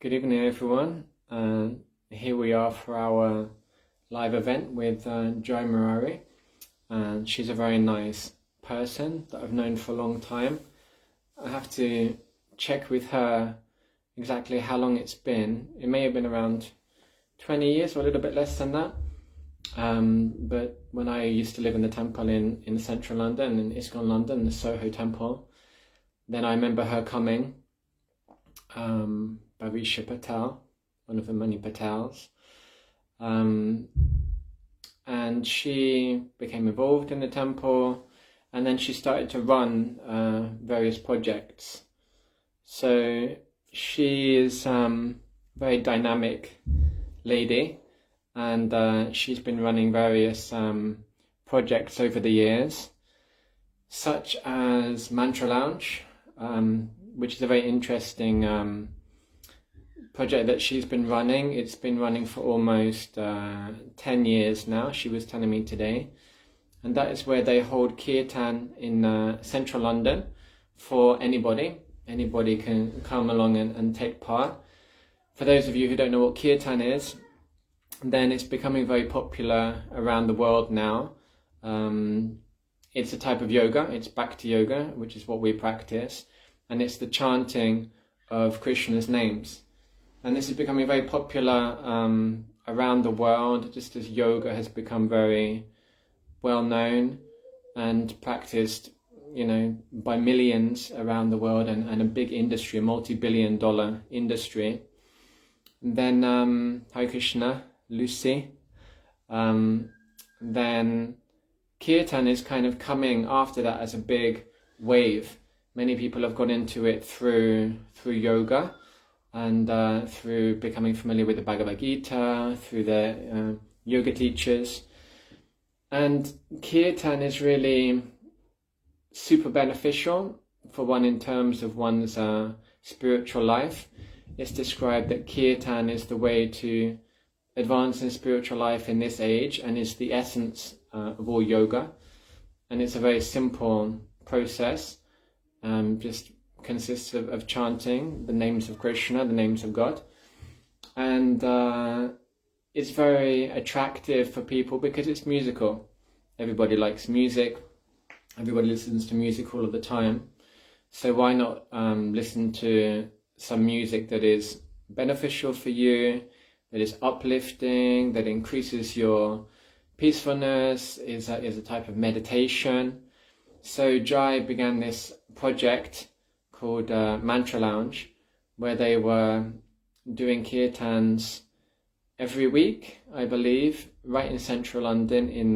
Good evening, everyone. Here we are for our live event with Jai Murari. She's a very nice person that I've known for a long time. I have to check with her exactly how long it's been. It may have been around 20 years or a little bit less than that. But when I used to live in the temple in central London, in Kirtan London, the Soho temple, then I remember her coming. Bhavisha Patel, one of the many Patels, and she became involved in the temple, and then she started to run various projects. So she is a very dynamic lady, and she's been running various projects over the years, such as Mantra Lounge, which is a very interesting project that she's been running. It's been running for almost 10 years now, she was telling me today. And that is where they hold Kirtan in central London for anybody. Anybody can come along and take part. For those of you who don't know what Kirtan is, then it's becoming very popular around the world now. It's a type of yoga, it's Bhakti yoga, which is what we practice. And it's the chanting of Krishna's names. And this is becoming very popular around the world, just as yoga has become very well known and practiced, by millions around the world, and a big industry, a multi-billion-dollar industry. And then Hare Krishna, Lucy. Then Kirtan is kind of coming after that as a big wave. Many people have got into it through yoga, and through becoming familiar with the Bhagavad Gita, through the yoga teachers. And Kirtan is really super beneficial for one in terms of one's spiritual life. It's described that Kirtan is the way to advance in spiritual life in this age, and is the essence of all yoga. And it's a very simple process, just consists of chanting the names of Krishna, the names of God, and it's very attractive for people because it's musical. Everybody likes music, everybody listens to music all of the time, so why not listen to some music that is beneficial for you, that is uplifting, that increases your peacefulness, is a type of meditation. So Jai began this project called Mantra Lounge, where they were doing kirtans every week, I believe, right in central London. In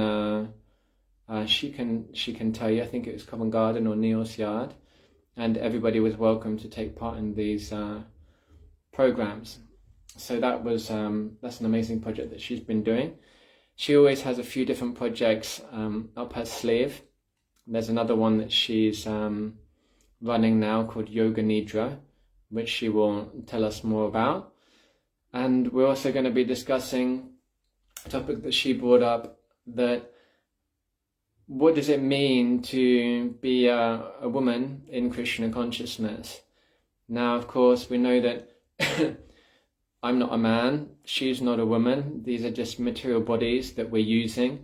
she can tell you, I think it was Covent Garden or Neal's Yard, and everybody was welcome to take part in these programs. So that's an amazing project that she's been doing. She always has a few different projects up her sleeve. There's another one that she's running now called Yoga Nidra, which she will tell us more about. And we're also going to be discussing a topic that she brought up, that what does it mean to be a woman in Krishna consciousness? Now, of course, we know that I'm not a man, she's not a woman. These are just material bodies that we're using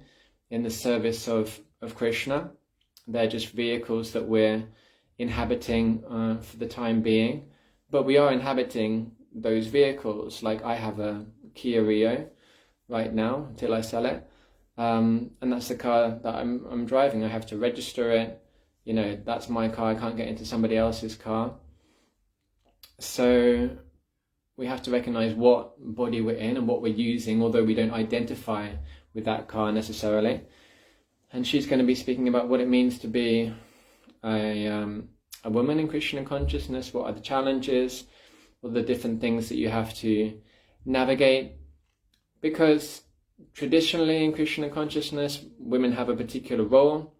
in the service of Krishna. They're just vehicles that we're inhabiting for the time being, but we are inhabiting those vehicles. Like I have a Kia Rio right now until I sell it, and that's the car that I'm driving. I have to register it. That's my car. I can't get into somebody else's car. So we have to recognize what body we're in and what we're using, although we don't identify with that car necessarily. And she's going to be speaking about what it means to be a woman in Krishna consciousness. What are the challenges? What are the different things that you have to navigate? Because traditionally in Krishna consciousness, women have a particular role.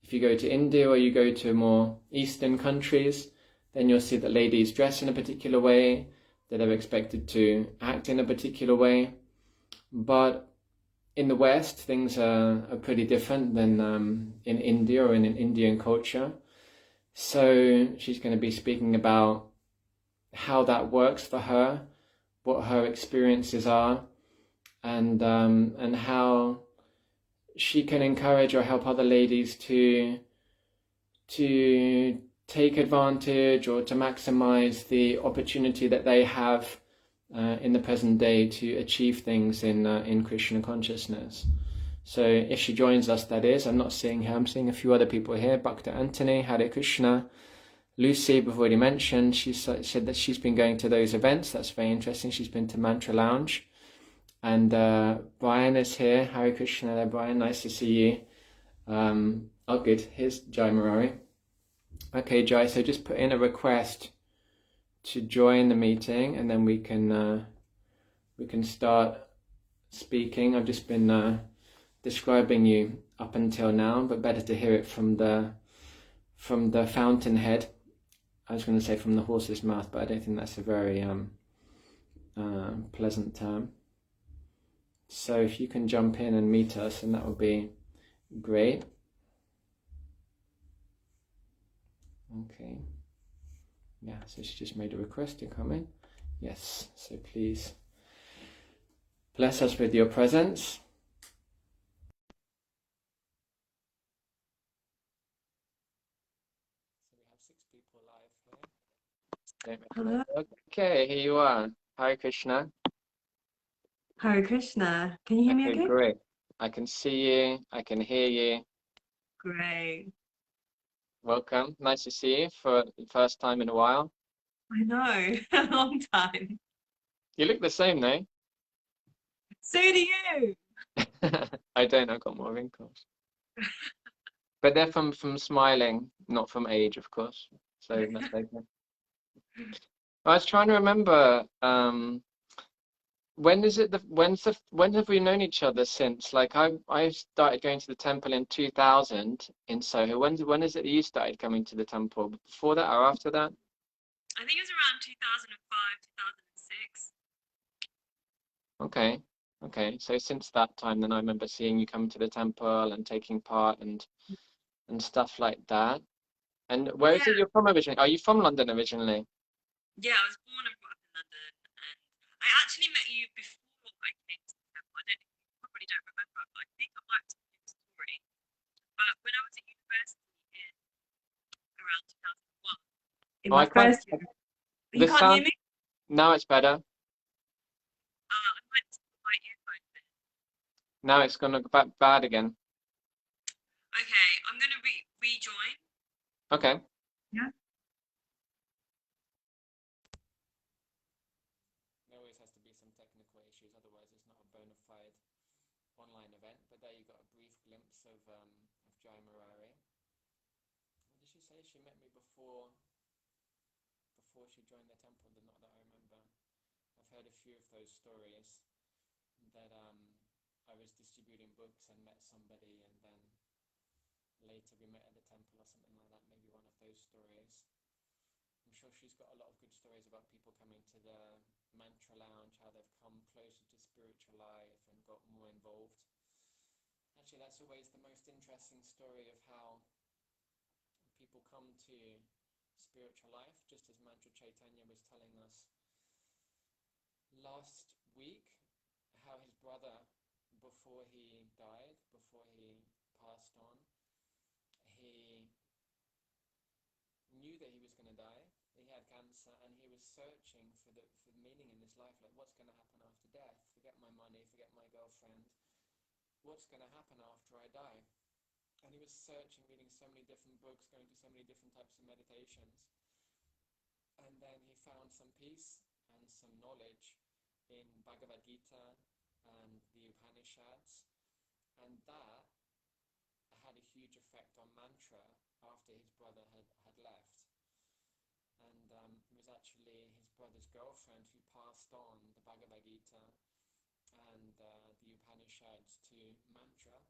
If you go to India or you go to more Eastern countries, then you'll see that ladies dress in a particular way, that they're expected to act in a particular way. But in the West, things are pretty different than in India or in an Indian culture. So she's going to be speaking about how that works for her, what her experiences are, and how she can encourage or help other ladies to take advantage or to maximize the opportunity that they have in the present day to achieve things in Krishna consciousness. So if she joins us, that is. I'm not seeing her. I'm seeing a few other people here. Bhakta Anthony, Hare Krishna. Lucy, we've already mentioned. She said that she's been going to those events. That's very interesting. She's been to Mantra Lounge. And Brian is here. Hare Krishna there, Brian. Nice to see you. Oh, good. Here's Jai Murari. Okay, Jai. So just put in a request to join the meeting, and then we can start speaking. I've just been describing you up until now, but better to hear it from the fountainhead. I was going to say from the horse's mouth, but I don't think that's a very pleasant term. So if you can jump in and meet us, and that would be great. Okay. Yeah, so she just made a request to come in. Yes, so please bless us with your presence. So we have 6 people live here. Hello. Okay, here you are. Hare Krishna. Hare Krishna. Can you hear me okay? Great. I can see you. I can hear you. Great. Welcome. Nice to see you for the first time in a while. I know. A long time. You look the same, though. So do you. I don't. I've got more wrinkles. But they're from smiling, not from age, of course. So that's okay. I was trying to remember. When have we known each other since? Like I started going to the temple in 2000 in Soho. When is it that you started coming to the temple? Before that or after that? I think it was around 2005, 2006. Okay. So since that time, then I remember seeing you come to the temple and taking part and stuff like that. And where is it you're from originally? Are you from London originally? Yeah, I was born and brought up in London, and I actually met you before I came to the temple. You probably don't remember, but I think I might have told you the story. But when I was at university in around 2001, in my first year, you can't hear me? Now it's better. I might just put my earphones in. Now it's gonna go back bad again. Okay, I'm gonna rejoin. Okay. Yeah. There always has to be some technical issues, otherwise it's not a bona fide online event. But there you got a brief glimpse of Jai Murari. What did she say? She met me before she joined the temple. Not that I remember. I've heard a few of those stories that I was distributing books and met somebody, and then later we met at the temple or something like that. Maybe one of those stories. I'm sure she's got a lot of good stories about people coming to the Mantra Lounge, how they've come closer to spiritual life and got more involved. Actually, that's always the most interesting story of how people come to spiritual life, just as Mantra Chaitanya was telling us last week, how his brother, before he died, before he passed on, he knew that he was going to die. He had cancer, and he was searching for meaning in his life. Like, what's going to happen after death? Forget my money, forget my girlfriend. What's going to happen after I die? And he was searching, reading so many different books, going to so many different types of meditations. And then he found some peace and some knowledge in Bhagavad Gita and the Upanishads. And that had a huge effect on Mantra after his brother had left. And it was actually his brother's girlfriend who passed on the Bhagavad Gita and the Upanishads to Mantra.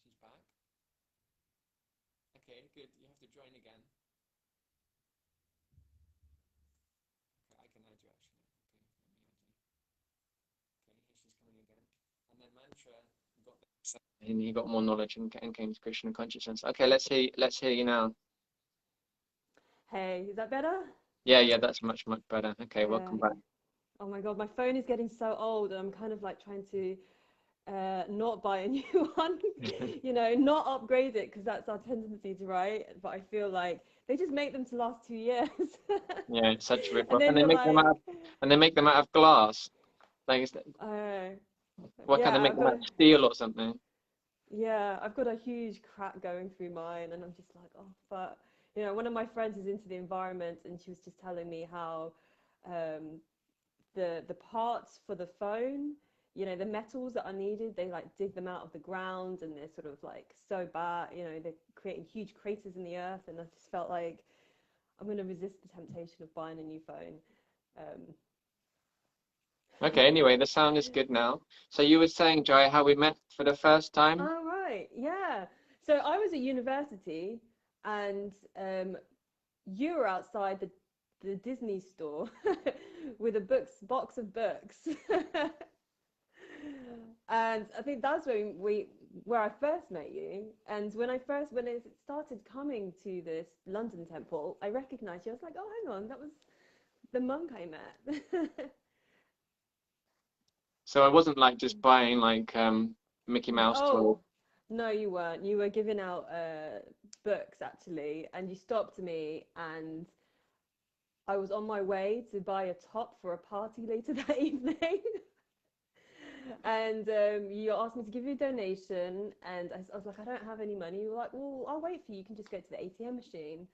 She's back. Okay, good. You have to join again. Okay, I can add you actually. Okay, let me add you. Okay, here she's coming again. And then Mantra got and he got more knowledge and came to Krishna consciousness. Okay, let's hear you now. Hey, is that better? Yeah, that's much, much better. Okay, Yeah. welcome back. Oh my God, my phone is getting so old, and I'm kind of like trying to not buy a new one, not upgrade it because that's our tendency to, right? But I feel like they just make them to last 2 years. Yeah, it's such a And rip-off. then And they you're make them like, out of glass. Like, oh, why can't they yeah, make them out of steel or something? I've got a huge crack going through mine, and I'm just like, oh, but one of my friends is into the environment, and she was just telling me how um, the parts for the phone, the metals that are needed, they like dig them out of the ground, and they're sort of like so bad, they're creating huge craters in the earth, and I just felt like I'm going to resist the temptation of buying a new phone. Um, Okay, anyway, the sound is good now. So you were saying, Jai, how we met for the first time? oh, right, yeah. So I was at university, and you were outside the Disney store with a box of books. And I think that's where I first met you. And when it started coming to this London temple, I recognized you. I was like, oh, hang on, that was the monk I met. So I wasn't like just buying like Mickey No, Mouse toys. oh, no, you weren't. You were giving out books actually, and you stopped me, and I was on my way to buy a top for a party later that evening. And you asked me to give you a donation, and I was like, I don't have any money. You were like, well, I'll wait for you. You can just go to the ATM machine.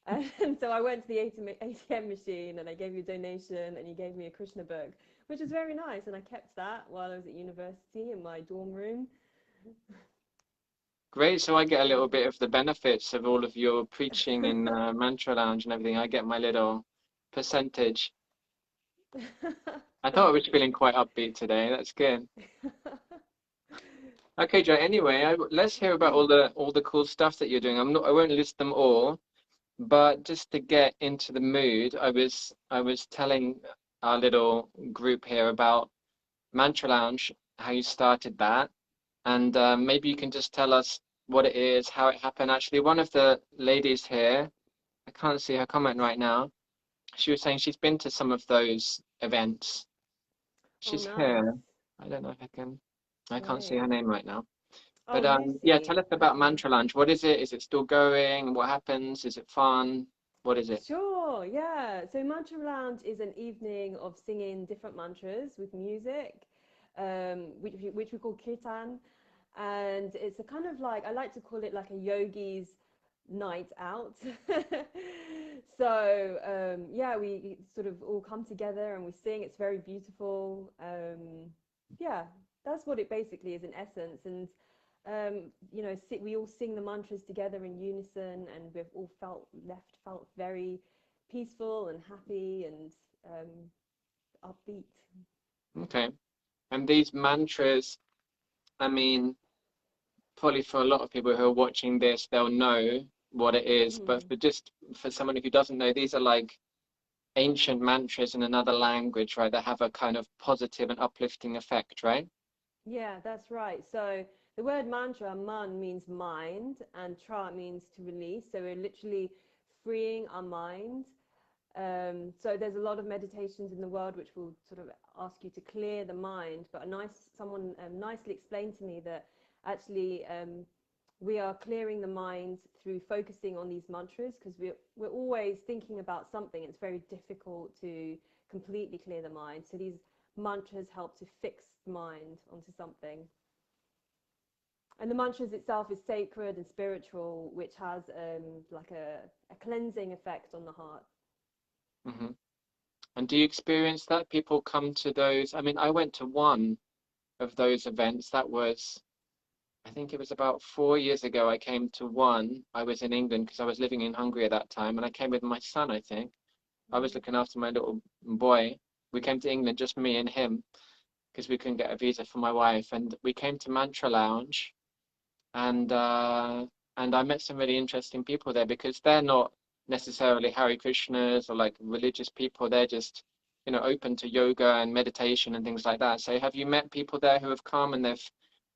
And so I went to the ATM machine, and I gave you a donation, and you gave me a Krishna book, which was very nice. And I kept that while I was at university in my dorm room. Great, so I get a little bit of the benefits of all of your preaching in Mantra Lounge and everything. I get my little percentage. I thought I was feeling quite upbeat today. That's good. Okay, Joe. Anyway, let's hear about all the cool stuff that you're doing. I won't list them all, but just to get into the mood, I was telling our little group here about Mantra Lounge, how you started that, and maybe you can just tell us what it is, how it happened. Actually, one of the ladies here, I can't see her comment right now. She was saying she's been to some of those events. Oh, She's nice. here. I don't know if I can. I can't see Great. her name right now. Oh, But yeah, Lucy. tell us about Okay. Mantra Lunch. What is it? Is it still going? What happens? Is it fun? What is it? Sure, yeah. So Mantra Lounge is an evening of singing different mantras with music, which we call Kirtan. And it's a kind of like, I like to call it like a yogi's night out. So yeah, we sort of all come together and we sing. It's very beautiful. Yeah, that's what it basically is in essence. And we all sing the mantras together in unison, and we've all felt very peaceful and happy and upbeat. Okay. And these mantras, I mean, probably for a lot of people who are watching this, they'll know what it is. But Mm. for someone who doesn't know, these are like ancient mantras in another language, right? That have a kind of positive and uplifting effect, right? Yeah, that's right. So the word mantra, man means mind, and tra means to release. So we're literally freeing our mind. So there's a lot of meditations in the world which will sort of ask you to clear the mind. But someone nicely explained to me that actually we are clearing the mind through focusing on these mantras, because we're always thinking about something. It's very difficult to completely clear the mind. So these mantras help to fix the mind onto something. And the mantras itself is sacred and spiritual, which has like a cleansing effect on the heart. Hmm. And do you experience that people come to those? I mean, I went to one of those events. That was, I think it was about 4 years ago. I came to one. I was in England because I was living in Hungary at that time, and I came with my son, I think. I was Mm. looking after my little boy. We came to England, just me and him, because we couldn't get a visa for my wife. And we came to Mantra Lounge, and uh, and I met some really interesting people there because they're not necessarily Hare Krishnas or like religious people. They're just, open to yoga and meditation and things like that. So have you met people there who have come and they've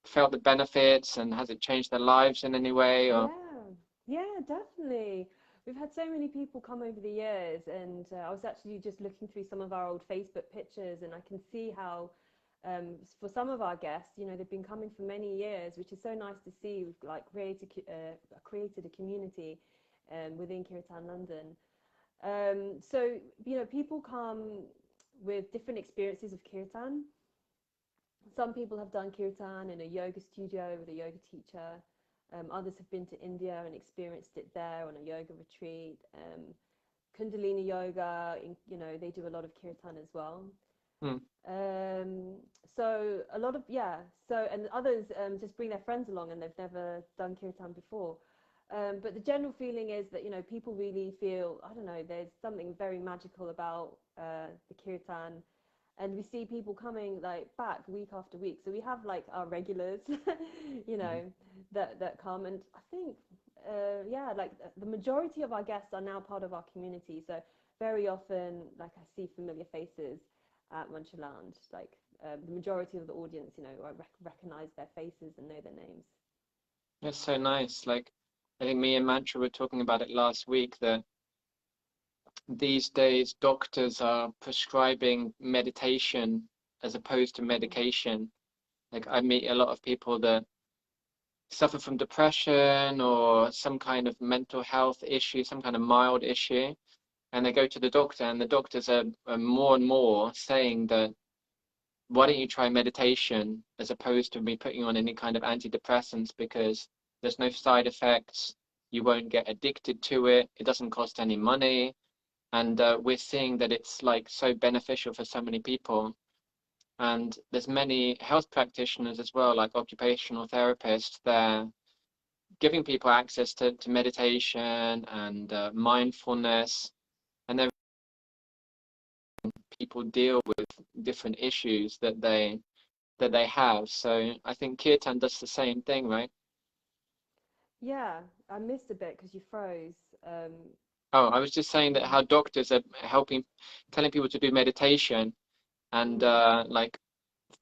felt the benefits, and has it changed their lives in any way? Or Yeah, yeah, definitely. we've had so many people come over the years, and I was actually just looking through some of our old Facebook pictures, and I can see how, for some of our guests, you know, they've been coming for many years, which is so nice to see. We've like created a community within Kirtan London. So, you know, people come with different experiences of kirtan. Some people have done kirtan in a yoga studio with a yoga teacher. Others have been to India and experienced it there on a yoga retreat. Kundalini yoga, you know, they do a lot of kirtan as well. Hmm. So a lot of, yeah. So, and others just bring their friends along and they've never done kirtan before. But the general feeling is that, you know, people really feel, I don't know, there's something very magical about the kirtan, and we see people coming like back week after week. So we have like our regulars, you know, that come, and I think, yeah, like the majority of our guests are now part of our community. So very often, like I see familiar faces at Muncherland, like the majority of the audience, you know, I recognize their faces and know their names. That's so nice. Like, I think me and Mantra were talking about it last week, that these days doctors are prescribing meditation as opposed to Mm, medication. Like, I meet a lot of people that suffer from depression or some kind of mental health issue, some kind of mild issue, and they go to the doctor, and the doctors are more and more saying that, why don't you try meditation as opposed to me putting you on any kind of antidepressants, because there's no side effects, you won't get addicted to it, it doesn't cost any money, and we're seeing that it's like so beneficial for so many people. And there's many health practitioners as well, like occupational therapists, they're giving people access to meditation and mindfulness, and then people deal with different issues that they have. So I think kirtan does the same thing, right? yeah, I missed a bit because you froze. Um, Oh, I was just saying that mm, how doctors are helping, telling people to do meditation, and mm, like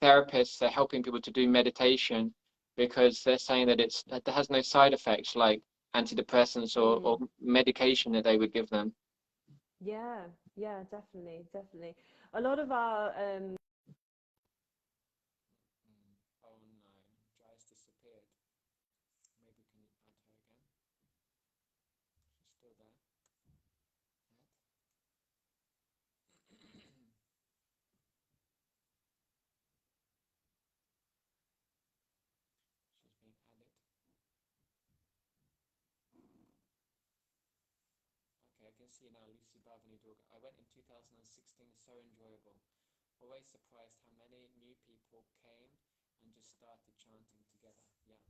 therapists are helping people to do meditation because they're saying that that has no side effects like antidepressants or mm. medication that they would give them. Yeah, yeah, definitely, definitely. A lot of our Oh no, Jai's disappeared. Maybe we can add her again. She's still there. She's being added. Okay, I can see now Lucy Bhavani Durga. I went in 2016, so enjoyable. Always surprised how many new people came and just started chanting together. Yeah.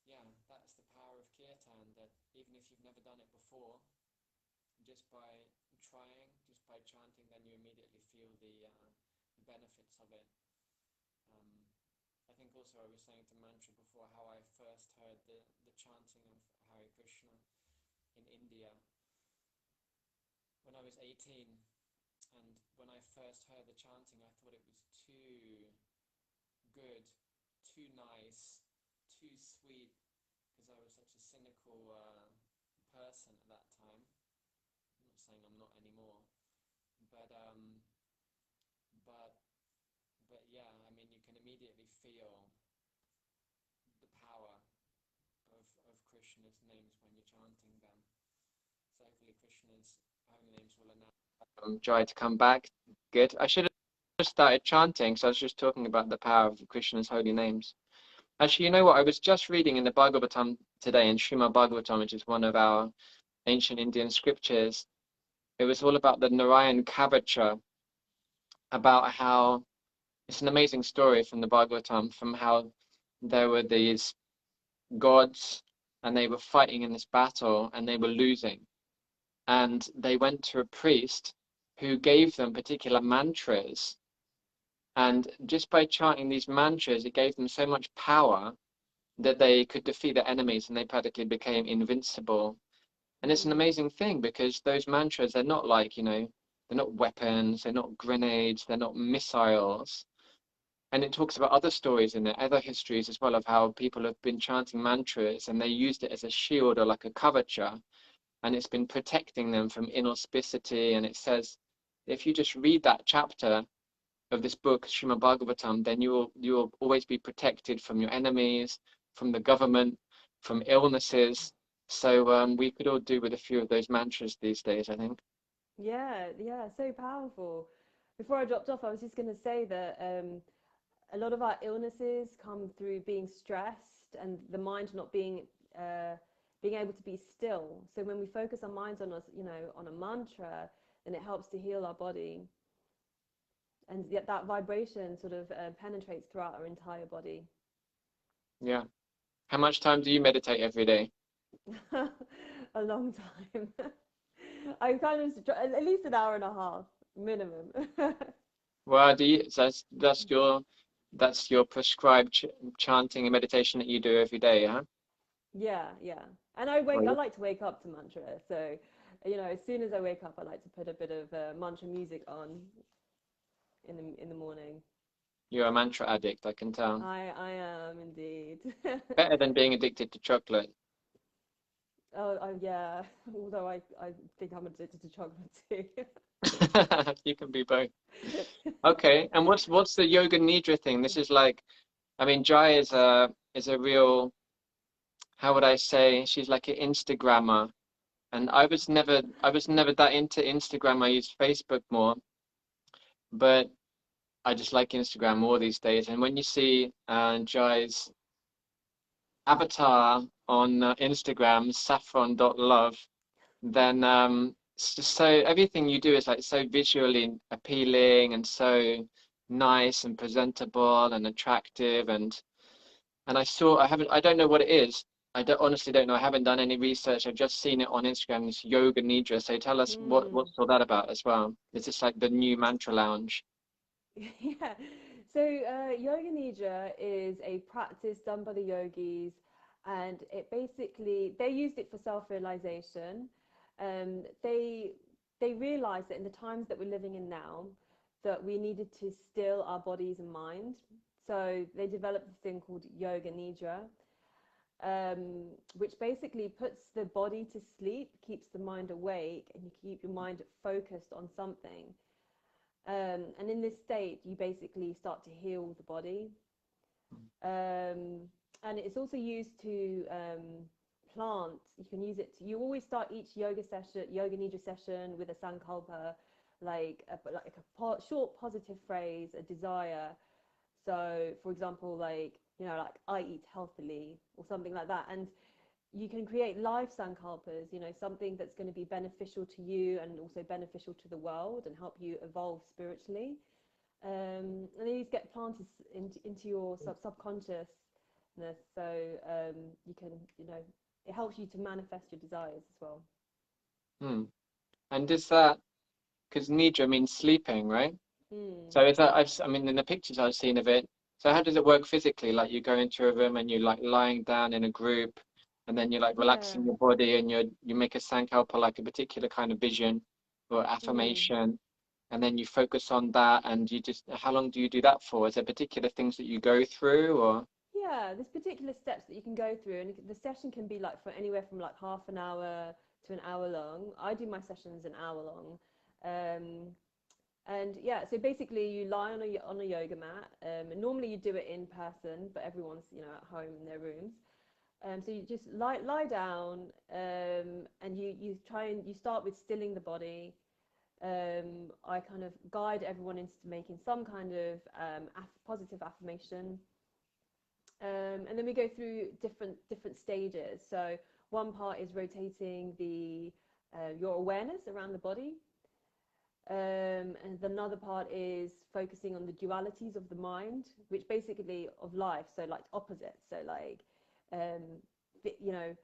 Yeah, that's the power of kirtan, that even if you've never done it before, just by trying, just by chanting, then you immediately feel the benefits of it. Um, I think also I was saying to Mantra before how I first heard the chanting of Hare Krishna in India when I was 18. And when I first heard the chanting, I thought it was too good, too nice, too sweet, because I was such a cynical person at that time. I'm not saying I'm not anymore, but but but yeah, I mean, you can immediately feel the power of Krishna's names when you're chanting them. So hopefully Krishna's holy names will allow Jai to come back. Good. I should have started chanting, so I was just talking about the power of Krishna's holy names. Actually, you know what? I was just reading in the Bhagavatam today, in Srimad Bhagavatam, which is one of our ancient Indian scriptures. It was all about the Narayan Kavacha, about how it's an amazing story from the Bhagavatam, from how there were these gods and they were fighting in this battle and they were losing. And they went to a priest who gave them particular mantras. And just by chanting these mantras, it gave them so much power that they could defeat their enemies and they practically became invincible. And it's an mm, amazing thing because those mantras, they're not like, they're not weapons, they're not grenades, they're not missiles. And it talks about other stories in there, other histories as well, of how people have been chanting mantras and they used it as a shield or like a kavacha. and it's been protecting them from inauspicity. And it says, if you just read that chapter of this book, Srimad Bhagavatam, then you will always be protected from your enemies, from the government, from illnesses. So we could all do with a few of those mantras these days, I think. Yeah, yeah, so powerful. Before I dropped off, I was just going to say that a lot of our illnesses come through being stressed and the mind not being able to be still. So when we focus our minds on us, on a mantra, then it helps to heal our body, and yet that vibration sort of penetrates throughout our entire body. Yeah. How much time do you meditate every day? A long time. I kind of at least an hour and a half minimum. Well, that's your prescribed chanting and meditation that you do every day, huh? Yeah, yeah. And I Well, like to wake up to mantra. So, as soon as I wake up, I like to put a bit of mantra music on in the morning. you're a mantra addict, I can tell. I am indeed. Better than being addicted to chocolate. Oh, yeah. Although I think I'm addicted to chocolate too. You can be both. Okay, and what's the yoga nidra thing? This is like, I mean, Jai is a real, how would I say? She's like an Instagrammer, and I was never that into Instagram. I use Facebook more, but I just like Instagram more these days. And when you see Jai's avatar on Instagram, saffron.love, then it's just so everything you do is like so visually appealing and so nice and presentable and attractive. And I don't know what it is. Honestly don't know. I haven't done any research. I've just seen it on Instagram, this yoga nidra. So tell us Mm. what's all that about as well. Is this like the new mantra lounge? Yeah. So, Yoga Nidra is a practice done by the yogis, and it basically they used it for self-realization. They realized that in the times that we're living in now, that we needed to still our bodies and mind. So they developed this thing called Yoga Nidra, which basically puts the body to sleep, keeps the mind awake, and you keep your mind focused on something. And in this state, you basically start to heal the body. And it's also used to plant. You can use it. You always start each yoga nidra session with a sankalpa, like a short positive phrase, a desire. So, for example, like I eat healthily or something like that. And you can create life sankalpas, something that's going to be beneficial to you and also beneficial to the world and help you evolve spiritually. And these get planted into your subconsciousness, so you can, it helps you to manifest your desires as well. Hmm. And is that because nidra means sleeping, right? Mm. So is that I mean in the pictures I've seen of it. So how does it work physically? Like you go into a room and you're like lying down in a group, and then you're like Yeah. relaxing your body and you make a sankalpa like a particular kind of vision or Mm. affirmation, and then you focus on that and you just how long do you do that for? Is there particular things that you go through or? Yeah, there's particular steps that you can go through, and the session can be like for anywhere from like half an hour to an hour long. I do my sessions an hour long. Um, And yeah, so basically you lie on a yoga mat. And normally you do it in person, but everyone's at home in their rooms. So you just lie down, and you try and you start with stilling the body. I kind of guide everyone into making some kind of positive affirmation, and then we go through different stages. So one part is rotating the your awareness around the body. And another part is focusing on the dualities of the mind, which basically of life, so like opposites. So like, um, you know,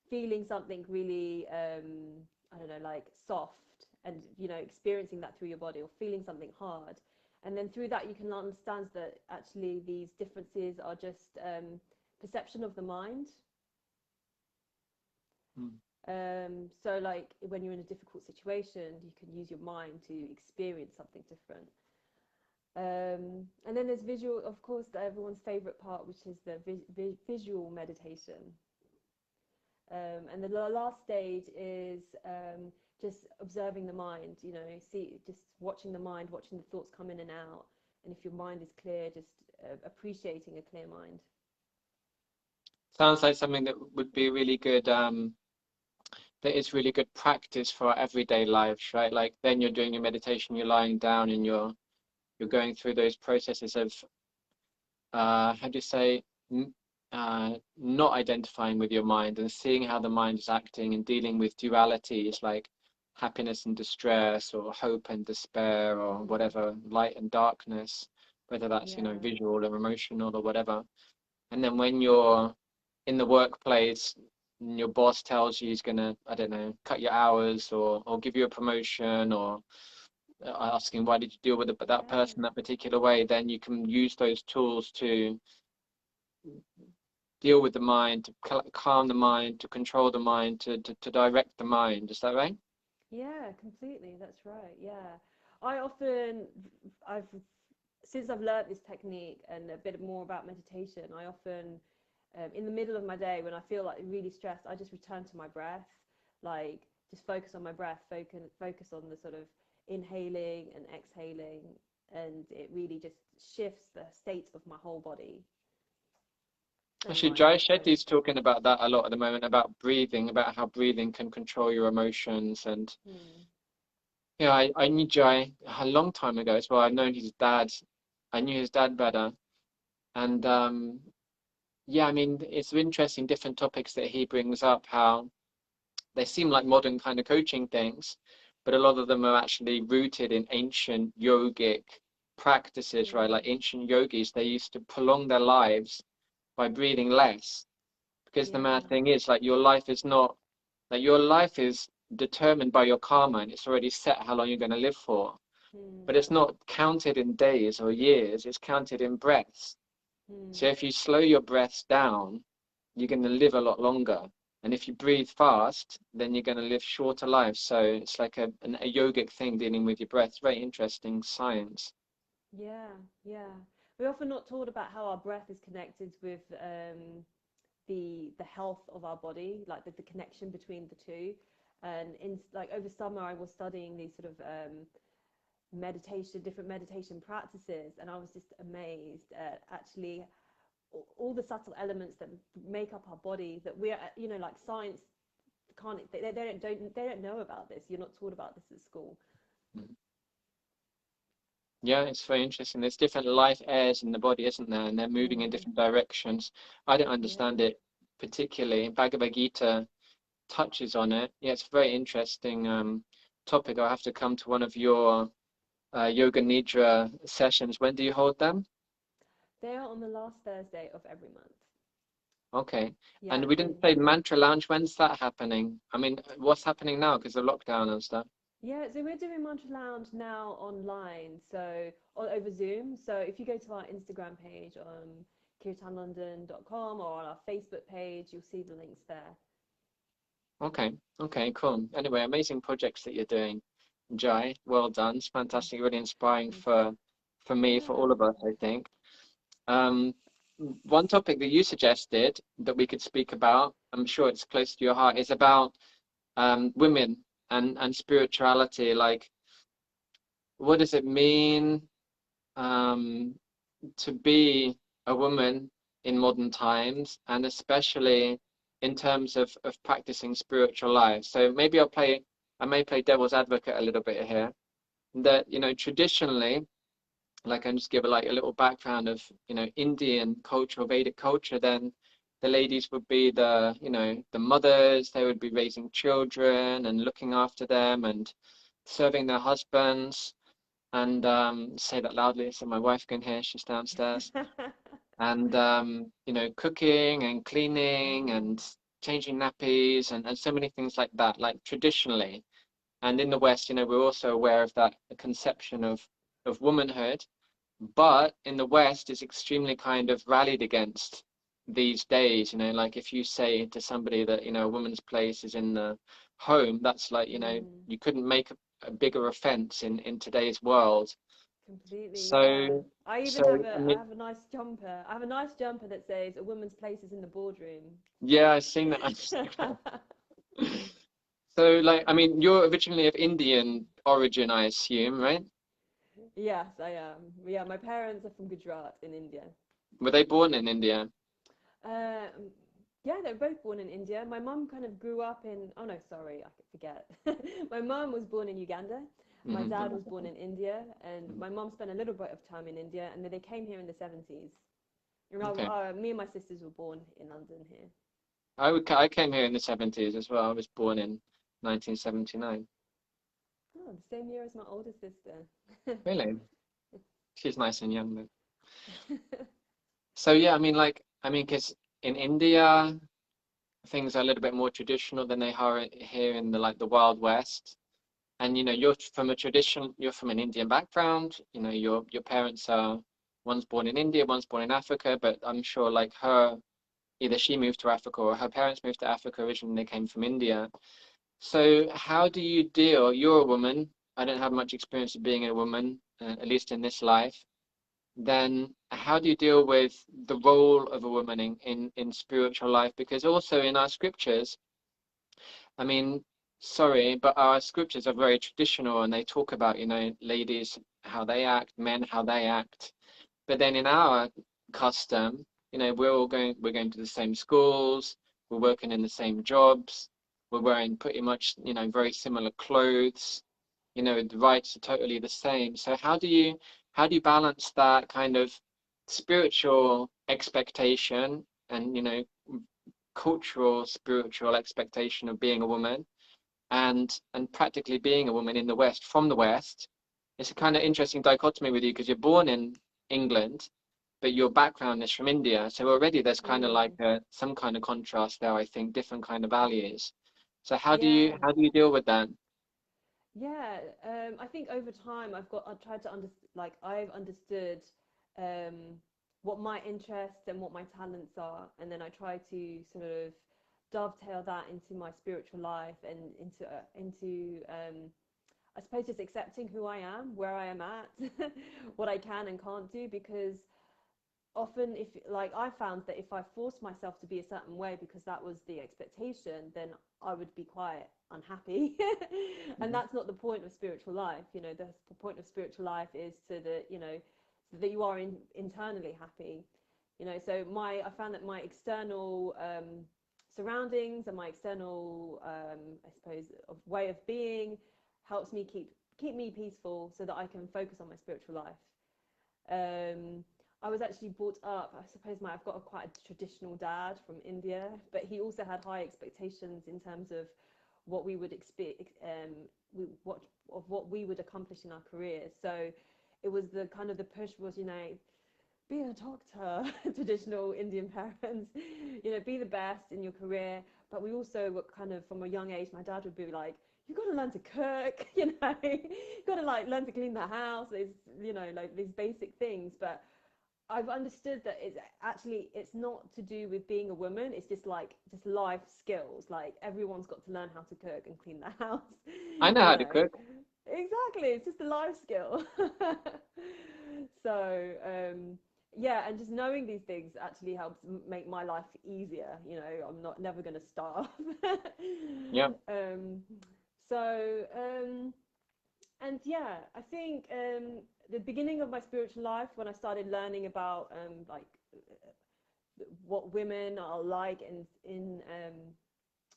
feeling something really, I don't know, like soft, and experiencing that through your body, or feeling something hard, and then through that you can understand that actually these differences are just perception of the mind. Hmm. So like when you're in a difficult situation, you can use your mind to experience something different. And then there's visual, of course, everyone's favorite part, which is the visual meditation. And the last stage is just observing the mind, just watching the mind, watching the thoughts come in and out. And if your mind is clear, just appreciating a clear mind. Sounds like something that would be really good, that is really good practice for our everyday lives, right? Like then you're doing your meditation, you're lying down and you're going through those processes of how do you say, not identifying with your mind and seeing how the mind is acting and dealing with dualities like happiness and distress or hope and despair or whatever, light and darkness, whether that's, Yeah. visual or emotional or whatever. And then when you're in the workplace, and your boss tells you he's gonna, I don't know, cut your hours or give you a promotion or asking why did you deal with that Yeah. person that particular way, then you can use those tools to deal with the mind, to calm the mind, to control the mind, to direct the mind. Is that right? Yeah, completely. That's right. Yeah. I often, I've, since I've learnt this technique and a bit more about meditation, I often, in the middle of my day when I feel like really stressed, I just return to my breath, like just focus on my breath, focus on the sort of inhaling and exhaling, and it really just shifts the state of my whole body and Actually, mind. Jai So, Shetty's talking about that a lot at the moment, about breathing, about how breathing can control your emotions. And hmm, yeah, I knew Jai a long time ago as well. I've known his dad. I knew his dad better. And yeah, I mean, it's interesting, different topics that he brings up, how they seem like modern kind of coaching things, but a lot of them are actually rooted in ancient yogic practices, right? hmm, Like ancient yogis, they used to prolong their lives by breathing less. Because the yeah, mad thing is, like, your life is not, like, your life is determined by your karma and it's already set how long you're going to live for. But hmm, it's not counted in days or years, it's counted in breaths. So hmm. if you slow your breaths down, you're going to live a lot longer. And if you breathe fast, then you're going to live shorter lives. So it's like a yogic thing dealing with your breath. It's very interesting science. Yeah, yeah. We're often not taught about how our breath is connected with the health of our body, like the connection between the two. And in like over summer, I was studying these sort of different meditation practices, and I was just amazed at actually all the subtle elements that make up our body that we're, like science can't they don't know about this. You're not taught about this at school. Yeah, it's very interesting. There's different life airs in the body, isn't there? And they're moving in Mm, different directions. I don't yeah. understand it particularly. Bhagavad Gita touches on it. Yeah, it's a very interesting topic. I'll have to come to one of your Yoga Nidra sessions. When do you hold them? They are on the last Thursday of every month. Okay. And Yeah, we in didn't say Mantra Lounge. When's that happening? I mean, what's happening now because of lockdown and stuff? Yeah, so we're doing Mantra Lounge now online, so or over Zoom. So if you go to our Instagram page on kirtanlondon.com or on our Facebook page, you'll see the links there. Okay. Okay, cool. Anyway, amazing projects that you're doing, Jai. Well done. It's fantastic, really inspiring Thank you. for me, for all Yeah. of us, I think. Um, one topic that you suggested that we could speak about, I'm sure it's close to your heart, is about women and spirituality. Like, what does it mean um, to be a woman in modern times, and especially in terms of practicing spiritual life? So maybe I may play devil's advocate a little bit here. That, traditionally, like I just give like a little background of Indian culture or Vedic culture, then the ladies would be the mothers. They would be raising children and looking after them and serving their husbands. And say that loudly so my wife can hear, she's downstairs. And cooking and cleaning Mm, and changing nappies and so many things like that, like traditionally. And in the West, we're also aware of that conception of womanhood, but in the West, it's extremely kind of rallied against these days. Like if you say to somebody that, a woman's place is in the home, that's like, mm, you couldn't make a bigger offense in today's world. Completely, yeah. So, I even so I I mean, have a nice jumper. I have a nice jumper that says a woman's place is in the boardroom. yeah, I've seen that. I've seen that. So, like, I mean, you're originally of Indian origin, I assume, right? Yes, I am. Yeah, my parents are from Gujarat in India. Were they born in India? Um, yeah, they were both born in India. My mum kind of grew up in, oh no, sorry, I forget. My mum was born in Uganda. My dad was Hmm. born in India, and my mum spent a little bit of time in India, and then they came here in the 70s. Okay. Me and my sisters were born in London here. I came here in the 70s as well. I was born in 1979. Oh, the same year as my older sister. Really? She's nice and young then. So yeah, I mean, like, I mean, because in India, things are a little bit more traditional than they are here in the like the Wild West. And you're from a tradition, you're from an Indian background. Your parents are one's born in India, one's born in Africa, but I'm sure like her, either she moved to Africa or her parents moved to Africa originally, they came from India. So how do you deal? You're a woman. I don't have much experience of being a woman, at least in this life. Then how do you deal with the role of a woman in spiritual life? Because also in our scriptures, I mean, sorry, but our scriptures are very traditional and they talk about, ladies, how they act, men, how they act. But then in our custom, we're going to the same schools, we're working in the same jobs, we're wearing pretty much, very similar clothes, the rights are totally the same. So how do you balance that kind of spiritual expectation and, cultural spiritual expectation of being a woman and practically being a woman in the West from the West? It's a kind of interesting dichotomy with you because you're born in England, but your background is from India. So already there's kind of like Mm, some kind of contrast there, I think, different kind of values. So how do yeah. you how do you deal with that? Yeah, I think over time I've tried to I've understood um, what my interests and what my talents are, and then I try to sort of dovetail that into my spiritual life and into I suppose just accepting who I am, where I am at, what I can and can't do, because often if like I found that if I forced myself to be a certain way because that was the expectation, then I would be quite unhappy. And Mhm. that's not the point of spiritual life. The point of spiritual life is so that you are internally happy. So my I found that my external surroundings and my external I suppose of way of being helps me keep me peaceful so that I can focus on my spiritual life. um, I was actually brought up, I suppose I've got quite a traditional dad from India, but he also had high expectations in terms of what we would expect, what we would accomplish in our careers. So it was the kind of the push was, be a doctor, traditional Indian parents, be the best in your career. But we also were kind of from a young age, my dad would be like, you've got to learn to cook, you've got to like learn to clean the house. There's, like these basic things. But I've understood that it's not to do with being a woman. It's just life skills. Like everyone's got to learn how to cook and clean the house, I know you how to know. cook. Exactly, it's just a life skill. So, yeah, and just knowing these things actually helps make my life easier. I'm not never going to starve. Yeah. um, so, and yeah, I think the beginning of my spiritual life when I started learning about like what women are like in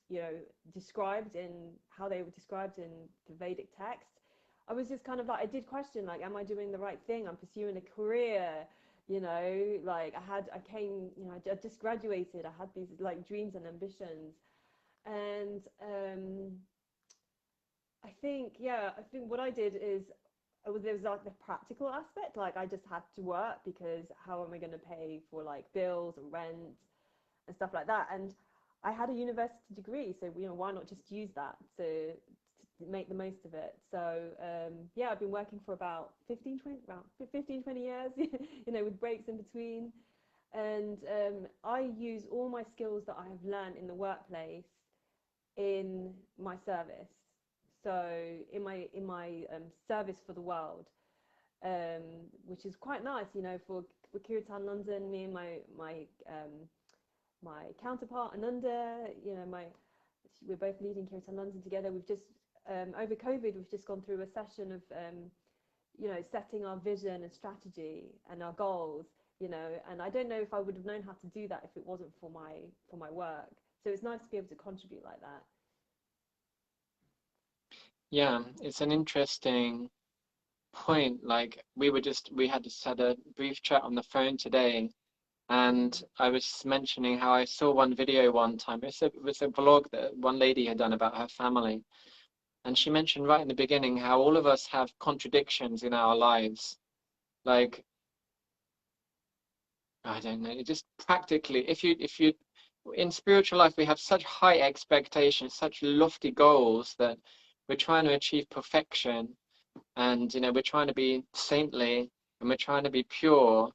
you know described in how they were described in the Vedic text. I was just kind of like I did question like, am I doing the right thing? I'm pursuing a career, like I came, I just graduated. I had these like dreams and ambitions, and I think what I did is there was like the practical aspect, like I just had to work because how am I going to pay for like bills and rent and stuff like that. And I had a university degree, so why not just use that to make the most of it. So yeah, I've been working for about 15, 20 years, with breaks in between. And I use all my skills that I have learned in the workplace in my service. So in my service for the world. which is quite nice, you know, for Kirtan London. Me and my counterpart Ananda, you know, my we're both leading Kirtan London together. We've just over COVID, we've just gone through a session of you know, setting our vision and strategy and our goals, you know, and I don't know if I would have known how to do that if it wasn't for my work. So it's nice to be able to contribute like that. Yeah, it's an interesting point. Like we had just had a brief chat on the phone today, and I was mentioning how I saw one video one time. It was a vlog that one lady had done about her family, and she mentioned right in the beginning how all of us have contradictions in our lives. Like, I don't know, it just practically, if you in spiritual life we have such high expectations, such lofty goals that we're trying to achieve perfection, and you know we're trying to be saintly and we're trying to be pure,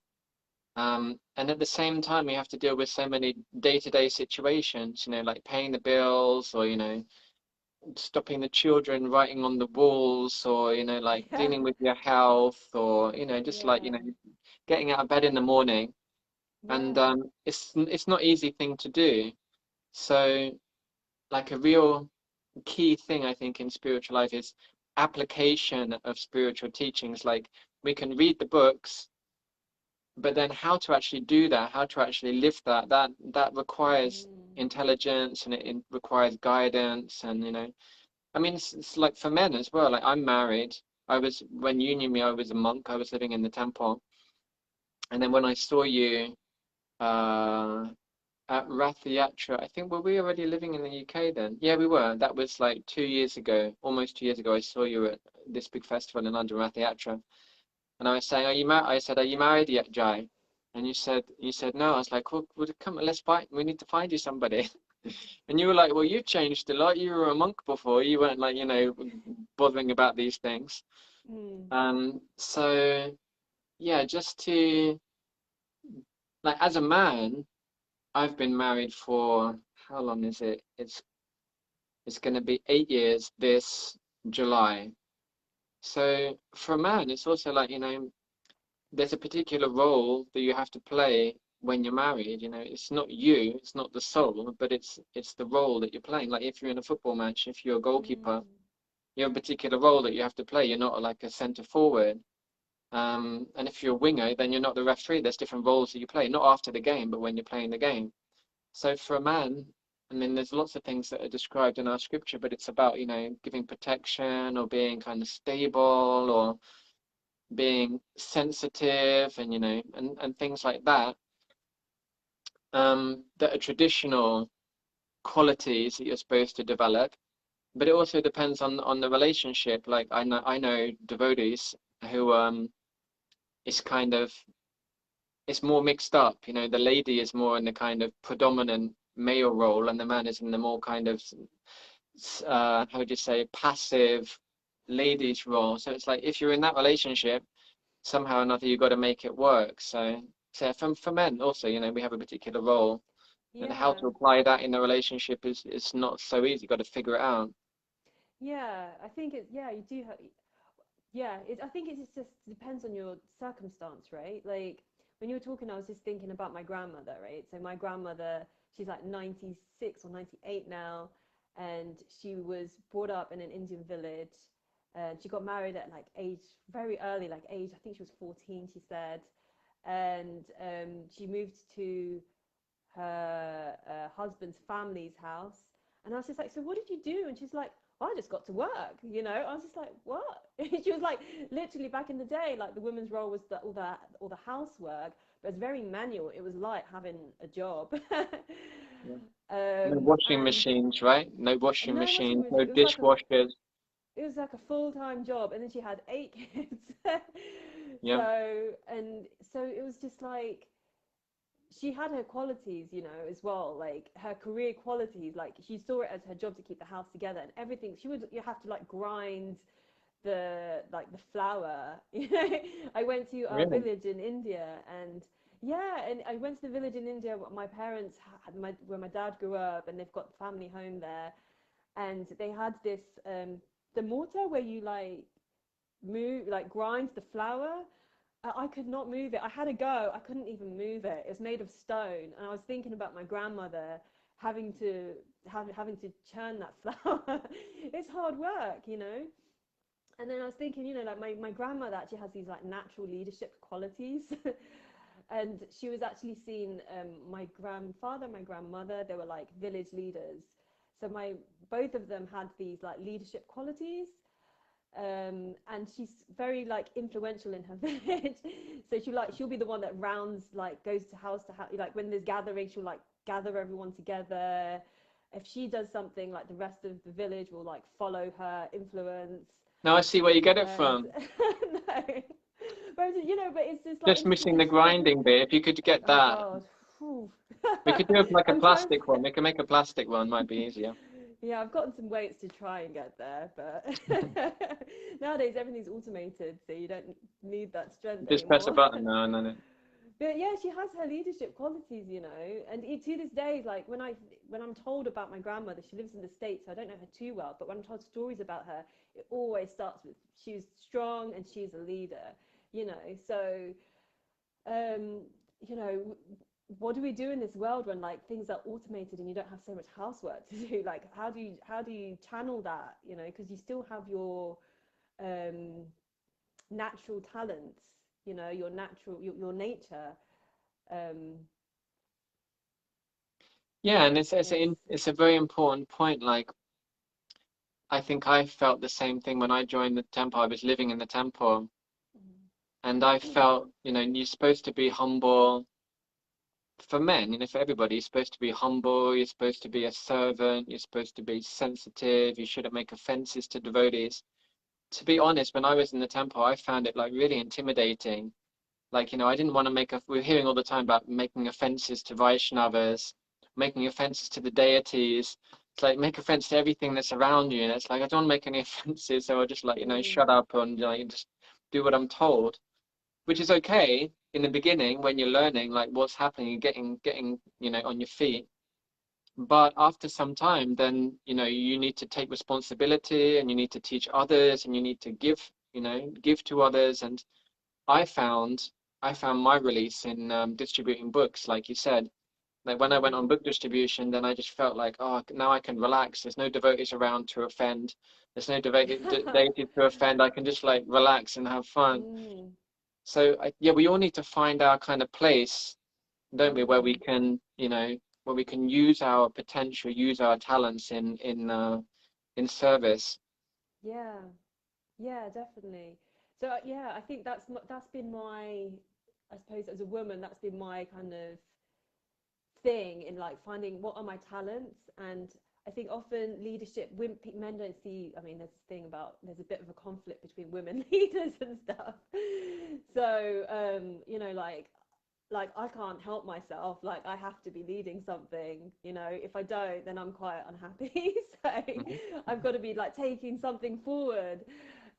and at the same time we have to deal with so many day-to-day situations, you know, like paying the bills, or you know, stopping the children writing on the walls, or you know, like Yeah, dealing with your health, or you know, just like you know, yeah, getting out of bed in the morning. And yeah. it's not easy thing to do. So like a real key thing I think in spiritual life is application of spiritual teachings. Like we can read the books, but then how to actually do that, how to actually live that requires Mm. intelligence, and it requires guidance. And you know, I mean, it's like for men as well. Like I'm married. I was, when you knew me, I was a monk. I was living in the temple. And then when I saw you uh at Rath Yatra, I think, were we already living in the UK then? Yeah, we were. That was like 2 years ago, almost 2 years ago. I saw you at this big festival in London, Rath Yatra, and I was saying, "Are you married?" I said, "Are you married yet, Jai?" And you said no. I was like, "Well, come, let's find. We need to find you somebody." And you were like, "Well, you've changed a lot. You were a monk before. You weren't like, you know, bothering about these things." Mm. So yeah, just to like as a man, I've been married for how long is it? It's going to be 8 years this July. So for a man, it's also like, you know, there's a particular role that you have to play when you're married. You know, it's not you, it's not the soul, but it's the role that you're playing. Like if you're in a football match, if you're a goalkeeper, Mm. you have a particular role that you have to play. You're not like a centre forward. And if you're a winger, then you're not the referee. There's different roles that you play, not after the game, but when you're playing the game. So for a man, I mean, there's lots of things that are described in our scripture, but it's about, you know, giving protection, or being kind of stable, or being sensitive, and, you know, and things like that, that are traditional qualities that you're supposed to develop. But it also depends on the relationship. Like I know devotees who it's kind of it's more mixed up. You know, the lady is more in the kind of predominant male role, and the man is in the more kind of how would you say, passive ladies role. So it's like if you're in that relationship, somehow or another you've got to make it work. So for men also, you know, we have a particular role, and how Yeah, to apply that in the relationship is not so easy. You've got to figure it out. yeah. I think it. Yeah, you do have. Yeah, I think it just depends on your circumstance, right? Like when you were talking, I was just thinking about my grandmother, right? So my grandmother, she's like 96 or 98 now, and she was brought up in an Indian village. And she got married at like age very early, like age, I think she was 14, she said. And she moved to her husband's family's house. And I was just like, so what did you do? And she's like, well, I just got to work, you know. I was just like, what? She was like, literally back in the day, like the women's role was all the housework, but it's very manual. It was like having a job. Yeah. No washing And machines, right? No washing no washing machines, machine. no dishwashers. It was like a full-time job, and then she had 8 kids. Yeah, So it was just like she had her qualities, you know, as well, like her career qualities. Like she saw it as her job to keep the house together and everything. She would you have to like grind the flour. You know, I went to our really. village in India, and yeah, and I went to the village in India. My parents had where my dad grew up, and they've got family home there, and they had this the mortar where you like move, like grind the flour. I could not move it. I had a go. I couldn't even move it. It was made of stone, and I was thinking about my grandmother having to having to churn that flour. It's hard work, you know. And then I was thinking, you know, like my grandmother actually has these like natural leadership qualities. And she was actually seen, my grandfather, my grandmother, they were like village leaders. So my both of them had these like leadership qualities. And she's very like influential in her village. So she'll be the one that rounds, like goes to house, like when there's gathering, she'll like gather everyone together. If she does something, like the rest of the village will like follow her influence. Now I see where you get it And from. no, whereas, you know, but it's just like Just missing the grinding bit. If you could get oh that, God. Whew. we could do like a I'm trying. plastic one. We can make a plastic one, might be easier. Yeah, I've gotten some weights to try and get there, but nowadays everything's automated, so you don't need that strength Just press a anymore. button now and then it. But yeah, she has her leadership qualities, you know, and to this day, like when I'm told about my grandmother, she lives in the States, so I don't know her too well, but when I'm told stories about her, it always starts with she's strong and she's a leader, you know. So um, you know, what do we do in this world when like things are automated and you don't have so much housework to do? Like, how do you channel that? You know, because you still have your um, natural talents. You know, your natural your nature. Um, Yeah, and yes. it's a very important point. Like I think I felt the same thing when I joined the temple. I was living in the temple, and I felt, you know, you're supposed to be humble for men, you know, for everybody. You're supposed to be humble. You're supposed to be a servant. You're supposed to be sensitive. You shouldn't make offenses to devotees. To be honest, when I was in the temple, I found it like really intimidating. Like, you know, I didn't want to we're hearing all the time about making offenses to Vaishnavas, making offenses to the deities. It's like make offense to everything that's around you. And it's like, I don't want to make any offenses. So I just like, you know, shut Mm, up and like just do what I'm told, which is okay in the beginning when you're learning like what's happening and getting, you know, on your feet. But after some time, then, you know, you need to take responsibility and you need to teach others and you need to give, you know, give to others. And I found I found my release in distributing books, like you said. Like when I went on mm, book distribution, then I just felt like, oh, now I can relax. There's no devotees around to offend. There's no deities to offend. I can just like relax and have fun. mm, So yeah, we all need to find our kind of place, don't we, where we mm. can, you know, where we can use our potential, use our talents in service. Yeah, yeah, definitely. So yeah, I think that's been my, I suppose as a woman, that's been my kind of thing in like finding what are my talents. And I think often leadership men don't see, I mean there's this thing about there's a bit of a conflict between women leaders and stuff. So you know, like I can't help myself, like I have to be leading something, you know. If I don't, then I'm quite unhappy. So Mhm. I've got to be like taking something forward,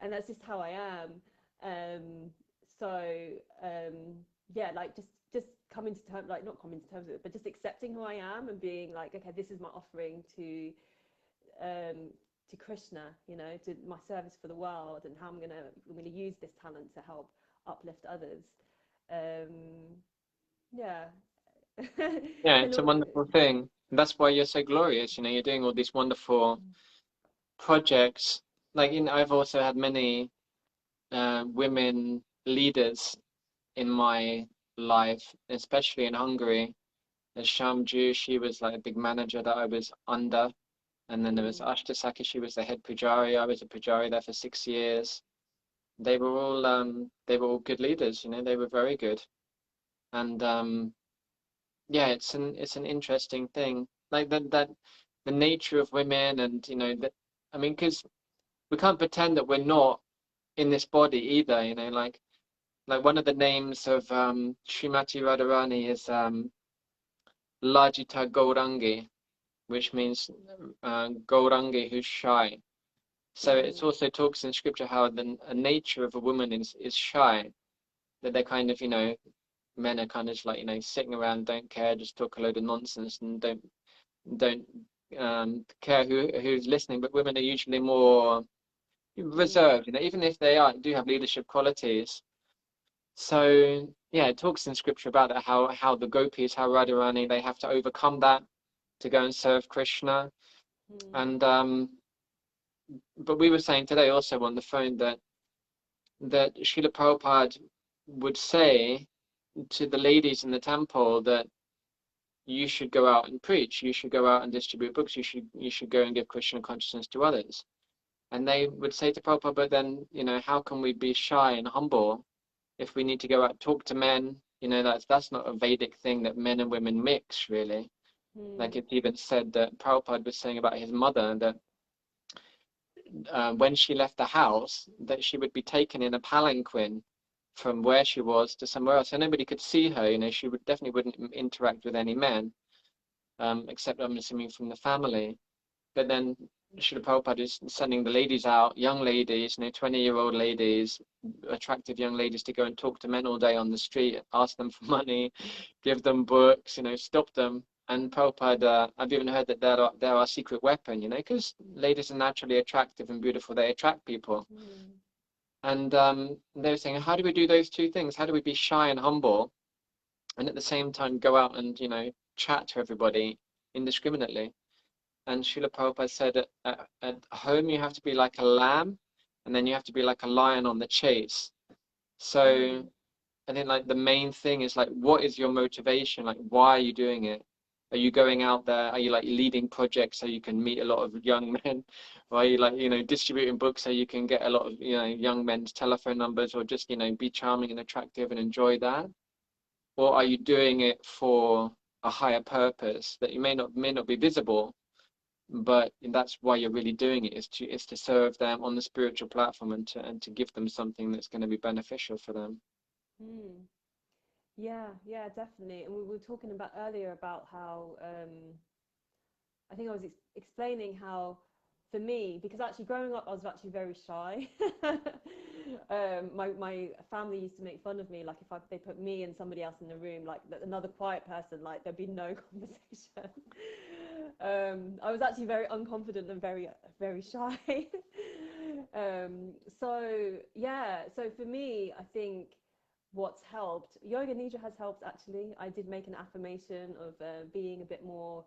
and that's just how I am. So um yeah, like just coming to terms, like not coming to terms with it, but just accepting who I am and being like, okay, this is my offering um to Krishna, you know, to my service for the world, and how I'm gonna use this talent to help uplift others. um yeah. Yeah, And it's a wonderful thing. And that's why you're so glorious. You know, you're doing all these wonderful projects. Like, you know, I've also had many women leaders in my life, especially in Hungary. There's Shamju, she was like a big manager that I was under. And then there was mm, Ashtasaki, she was the head pujari. I was a pujari there for 6 years. They were all good leaders, you know, they were very good. And yeah, it's an interesting thing. Like that the nature of women and you know that I mean, because we can't pretend that we're not in this body either, you know, like one of the names of Srimati Radharani is Lajita Gaurangi, which means Gaurangi who's shy. So it mm, also talks in scripture how the a nature of a woman is shy, that they're kind of, you know, men are kind of just like, you know, sitting around, don't care, just talk a load of nonsense and don't care who's listening. But women are usually more, reserved, even if they do have leadership qualities. So yeah, it talks in scripture about that, how the gopis, how Radharani, they have to overcome that to go and serve Krishna. And but we were saying today also on the phone that Srila Prabhupada would say to the ladies in the temple that you should go out and preach, you should go out and distribute books, you should go and give Krishna consciousness to others. And they would say to Prabhupada, but then, how can we be shy and humble if we need to go out and talk to men? That's not a Vedic thing that men and women mix, really. Like it's even said that Prabhupada was saying about his mother that when she left the house, that she would be taken in a palanquin from where she was to somewhere else, and nobody could see her. She definitely wouldn't interact with any men, except I'm assuming from the family. But then Srila Prabhupada is sending the ladies out, young ladies, 20-year-old ladies, attractive young ladies, to go and talk to men all day on the street, ask them for money, give them books, stop them. And Prabhupada, I've even heard that they're our secret weapon, because ladies are naturally attractive and beautiful. They attract people. And they were saying, how do we do those two things? How do we be shy and humble and at the same time go out and, chat to everybody indiscriminately? And Srila Prabhupada said, at home you have to be like a lamb, and then you have to be like a lion on the chase. So I think the main thing is what is your motivation? Why are you doing it? Are you going out there? Are you leading projects so you can meet a lot of young men? Or are you distributing books so you can get a lot of young men's telephone numbers, or just be charming and attractive and enjoy that? Or are you doing it for a higher purpose that you may not be visible, but that's why you're really doing it, is to serve them on the spiritual platform and to give them something that's going to be beneficial for them. Yeah, definitely. And we were talking about earlier about how I think I was explaining how, for me, because actually growing up I was actually very shy. My family used to make fun of me, if they put me and somebody else in the room, another quiet person, there'd be no conversation. I was actually very unconfident and very, very shy. So for me, I think what's helped, Yoga Nidra has helped actually. I did make an affirmation of being a bit more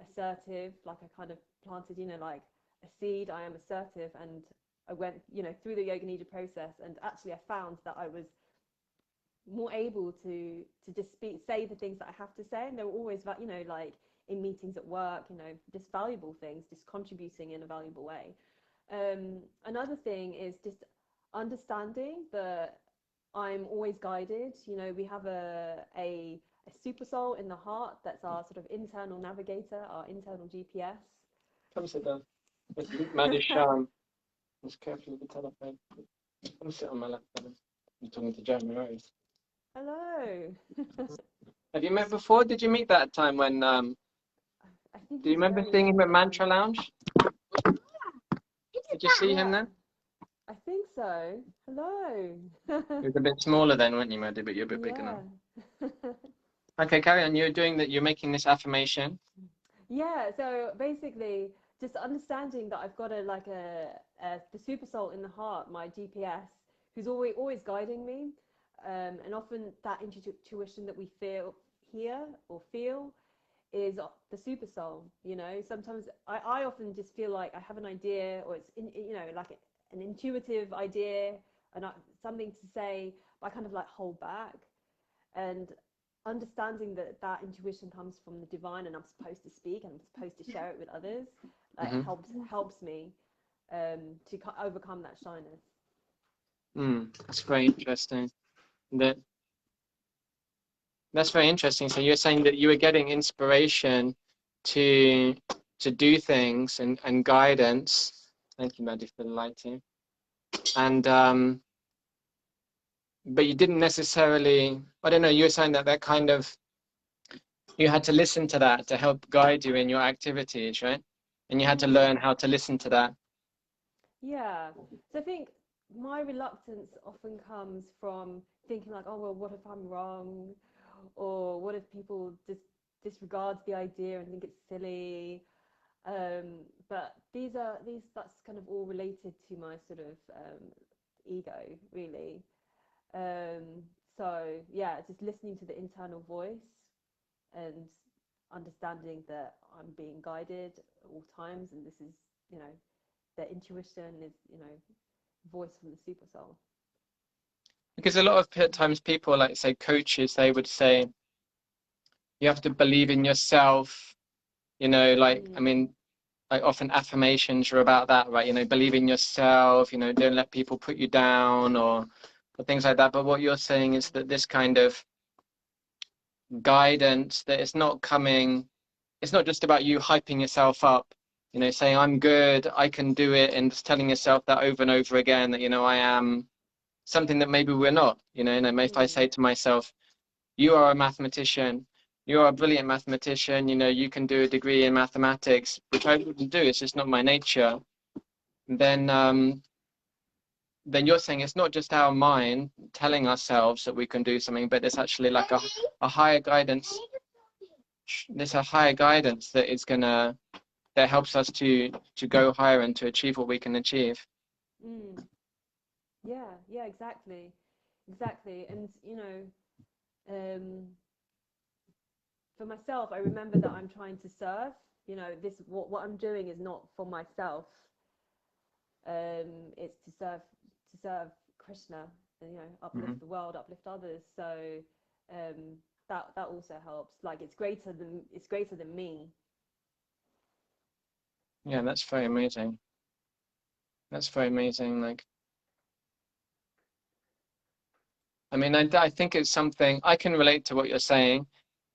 assertive, I kind of planted, a seed. I am assertive, and I went, through the Yoga Nidra process, and actually I found that I was more able to just say the things that I have to say, and they were always about, in meetings at work, just valuable things, just contributing in a valuable way. Another thing is just understanding that I'm always guided. We have a super soul in the heart that's our sort of internal navigator, our internal GPS. Come sit down. Madhisham. Just carefully with the telephone. Come sit on my lap. I'm talking to Jai Murari. Hello. Have you met before? Did you meet that time when I think do you remember seeing him at Mantra Lounge? Did you see him then? I think so. Hello. You was a bit smaller then, weren't you, Madhu? But you're a bit bigger now. Okay, carry on. You're making this affirmation. Yeah, so basically just understanding that I've got the super soul in the heart, my GPS, who's always guiding me. And often that intuition that we feel is the super soul. Sometimes I often just feel like I have an idea, or it's an intuitive idea, and something to say, but I kind of hold back. And understanding that intuition comes from the divine, and I'm supposed to speak, and I'm supposed to share it with others, helps me to overcome that shyness. That's very interesting. That's very interesting. So you're saying that you were getting inspiration to do things and guidance. Thank you, Maddie, for the lighting. And but you didn't necessarily, I don't know, you were saying that kind of, you had to listen to that to help guide you in your activities, right? And you had to learn how to listen to that. Yeah. So I think my reluctance often comes from thinking oh, well, what if I'm wrong? Or what if people just disregard the idea and think it's silly? but that's kind of all related to my sort of ego, really. Um, so yeah, just listening to the internal voice and understanding that I'm being guided at all times, and this is, you know, the intuition is, you know, voice from the super soul. Because a lot of times people, like say coaches, they would say you have to believe in yourself, you know, like, I mean, like often affirmations are about that, right? You know, believe in yourself, you know, don't let people put you down or things like that. But what you're saying is that this kind of guidance, that it's not coming, it's not just about you hyping yourself up, you know, saying I'm good, I can do it, and just telling yourself that over and over again, that, you know, I am something that maybe we're not, you know. And if I say to myself, you are a mathematician, you are a brilliant mathematician, you know, you can do a degree in mathematics, which I wouldn't do, it's just not my nature, then you're saying it's not just our mind telling ourselves that we can do something, but it's actually like a higher guidance. There's a higher guidance that is gonna, that helps us to go higher and to achieve what we can achieve. Yeah, exactly. And you know, for myself, I remember that I'm trying to serve. You know, this what I'm doing is not for myself. It's to serve Krishna, and, you know, uplift the world, uplift others. So that also helps. Like it's greater than me. Yeah, that's very amazing. That's very amazing. Like, I mean, I think it's something I can relate to what you're saying.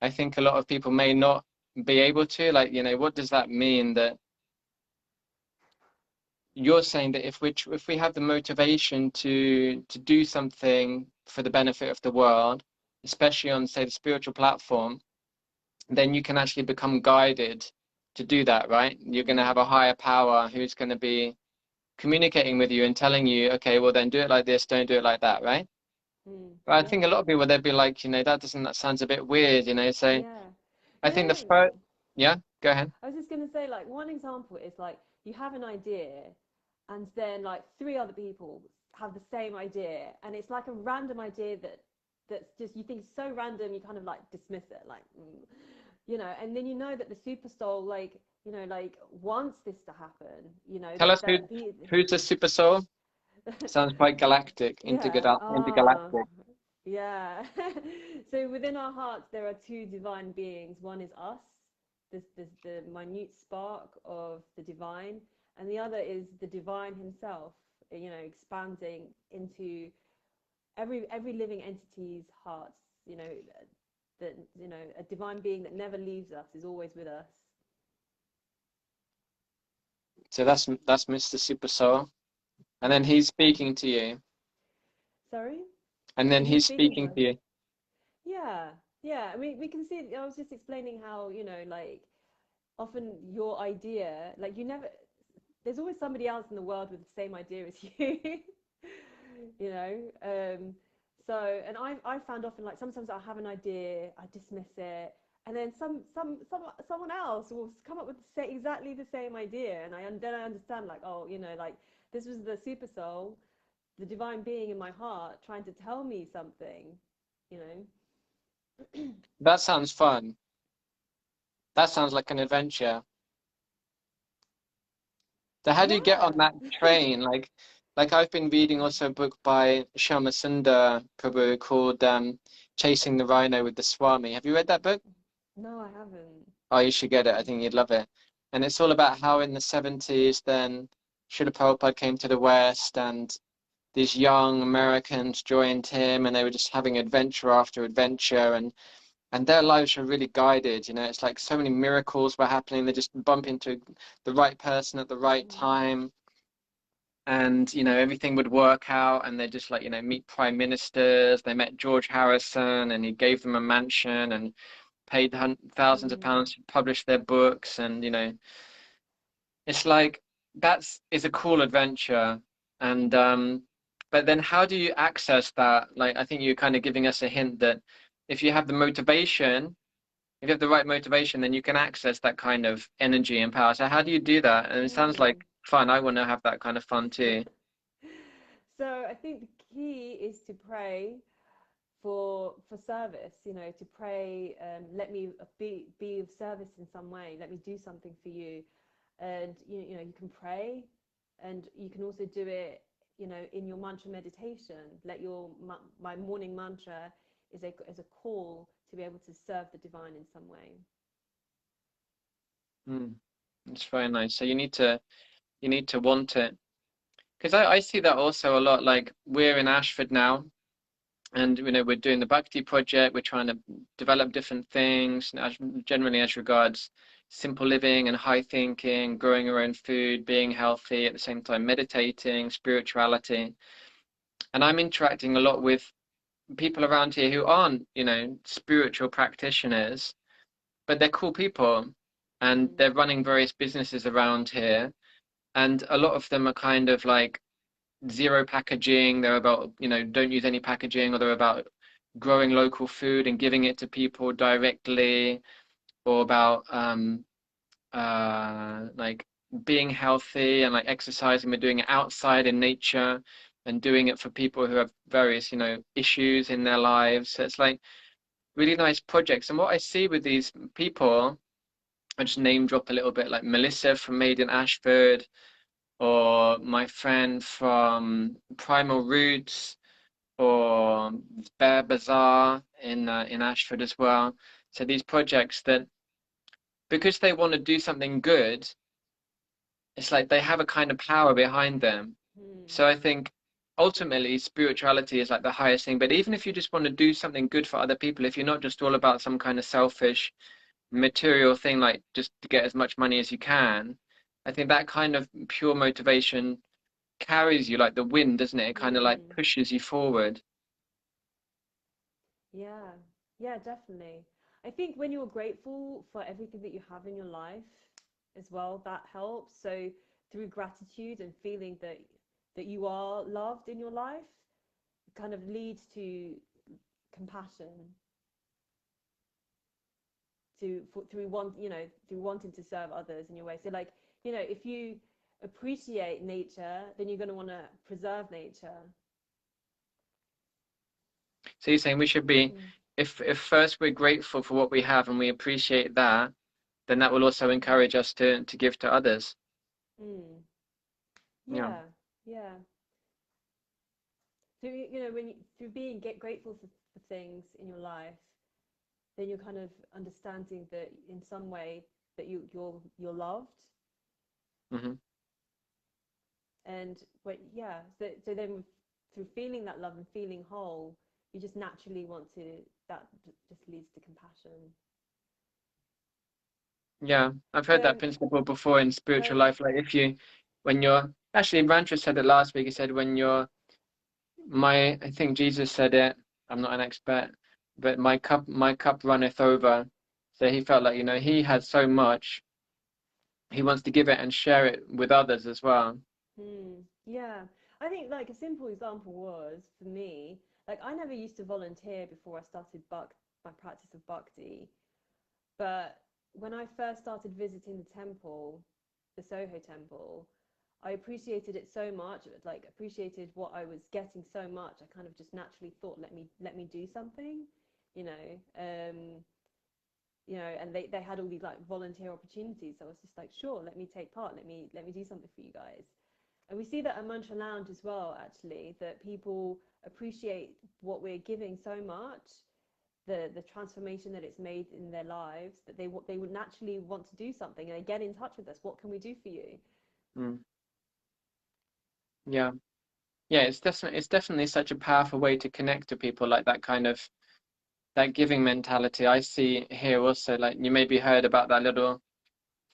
I think a lot of people may not be able to, like, you know, what does that mean? That you're saying that if we have the motivation to do something for the benefit of the world, especially on, say, the spiritual platform, then you can actually become guided to do that, right? You're going to have a higher power who's going to be communicating with you and telling you, okay, well then do it like this, don't do it like that, right? But I think a lot of people, they'd be like, you know, that sounds a bit weird, you know. So Yeah. I think the first, yeah, go ahead. I was just going to say, like, one example is like you have an idea, and then like three other people have the same idea, and it's like a random idea that's just, you think it's so random, you kind of like dismiss it, like, you know, and then you know that the super soul, like, you know, like wants this to happen, you know, Tell us who's the super soul? Sounds quite galactic, yeah, intergalactic. yeah. So within our hearts, there are two divine beings. One is us, this the minute spark of the divine, and the other is the divine himself, you know, expanding into every living entity's hearts, you know, that, you know, a divine being that never leaves us, is always with us. So that's Mr. Super Soul. And then he's speaking to you. Sorry? And then And he's he's speaking to speaking us. to you. Yeah. I mean, we can see, I was just explaining how, you know, like often your idea, like you never, there's always somebody else in the world with the same idea as you. You know, so, and I found often, like, sometimes I have an idea, I dismiss it, and then someone else will come up with exactly the same idea, and then I understand, like, oh, you know, like this was the super soul, the divine being in my heart trying to tell me something, you know. That sounds fun. That sounds like an adventure. So how do you get on Yeah. that train? Like I've been reading also a book by Shyama Prabhu called Chasing the Rhino with the Swami. Have you read that book? No, I haven't. Oh, you should get it. I think you'd love it. And it's all about how in the 70s then Srila Prabhupada came to the West, and these young Americans joined him, and they were just having adventure after adventure, and their lives were really guided. You know, it's like so many miracles were happening. They just bump into the right person at the right time, and you know everything would work out. And they just, like, you know, meet prime ministers. They met George Harrison, and he gave them a mansion and paid thousands of pounds to publish their books. And you know, it's like is a cool adventure. And but then how do you access that? Like, I think you're kind of giving us a hint that if you have the motivation, if you have the right motivation, then you can access that kind of energy and power. So how do you do that? And it sounds like fun. I want to have that kind of fun too. So I think the key is to pray for service, to pray, let me be of service in some way, let me do something for you. And you can pray, and you can also do it, in your mantra meditation. Let your my morning mantra is a call to be able to serve the divine in some way. It's very nice. So you need to want it. Because I see that also a lot. Like, we're in Ashford now, and we're doing the Bhakti project. We're trying to develop different things, generally as regards simple living and high thinking, growing your own food, being healthy, at the same time meditating, spirituality. And I'm interacting a lot with people around here who aren't, spiritual practitioners, but they're cool people, and they're running various businesses around here. And a lot of them are kind of like zero packaging. They're about, don't use any packaging, or they're about growing local food and giving it to people directly, or about like being healthy and like exercising, but doing it outside in nature and doing it for people who have various, issues in their lives. So it's like really nice projects. And what I see with these people, I just name drop a little bit, like Melissa from Made in Ashford, or my friend from Primal Roots, or Bear Bazaar in Ashford as well. So these projects that, because they want to do something good, it's like they have a kind of power behind them. So I think ultimately spirituality is like the highest thing. But even if you just want to do something good for other people, if you're not just all about some kind of selfish material thing, like just to get as much money as you can, I think that kind of pure motivation carries you like the wind, doesn't it? It kind of like pushes you forward. Yeah, definitely. I think when you're grateful for everything that you have in your life as well, that helps. So through gratitude and feeling that you are loved in your life, it kind of leads to compassion, through wanting to serve others in your way. So like, if you appreciate nature, then you're going to want to preserve nature. So you're saying we should be, if first we're grateful for what we have and we appreciate that, then that will also encourage us to give to others. Yeah. So when through being grateful for things in your life, then you're kind of understanding that in some way that you're loved. And so then through feeling that love and feeling whole, you just naturally that just leads to compassion. Yeah, I've heard that principle before in spiritual life. Like when you're, actually Rantra said it last week. He said I think Jesus said it. I'm not an expert, but my cup runneth over. So he felt like, he had so much, he wants to give it and share it with others as well. Yeah, I think like a simple example was for me, like I never used to volunteer before I started my practice of bhakti, but when I first started visiting the temple, the Soho temple, I appreciated it so much, like appreciated what I was getting so much. I kind of just naturally thought, let me do something, you know. And they had all these like volunteer opportunities. So I was just like, sure, let me take part. Let me do something for you guys. And we see that at Mantra Lounge as well, actually, that people appreciate what we're giving so much, the transformation that it's made in their lives, that they would naturally want to do something, and they get in touch with us. What can we do for you? Yeah, it's definitely such a powerful way to connect to people, like that kind of that giving mentality. I see here also, like you maybe heard about that little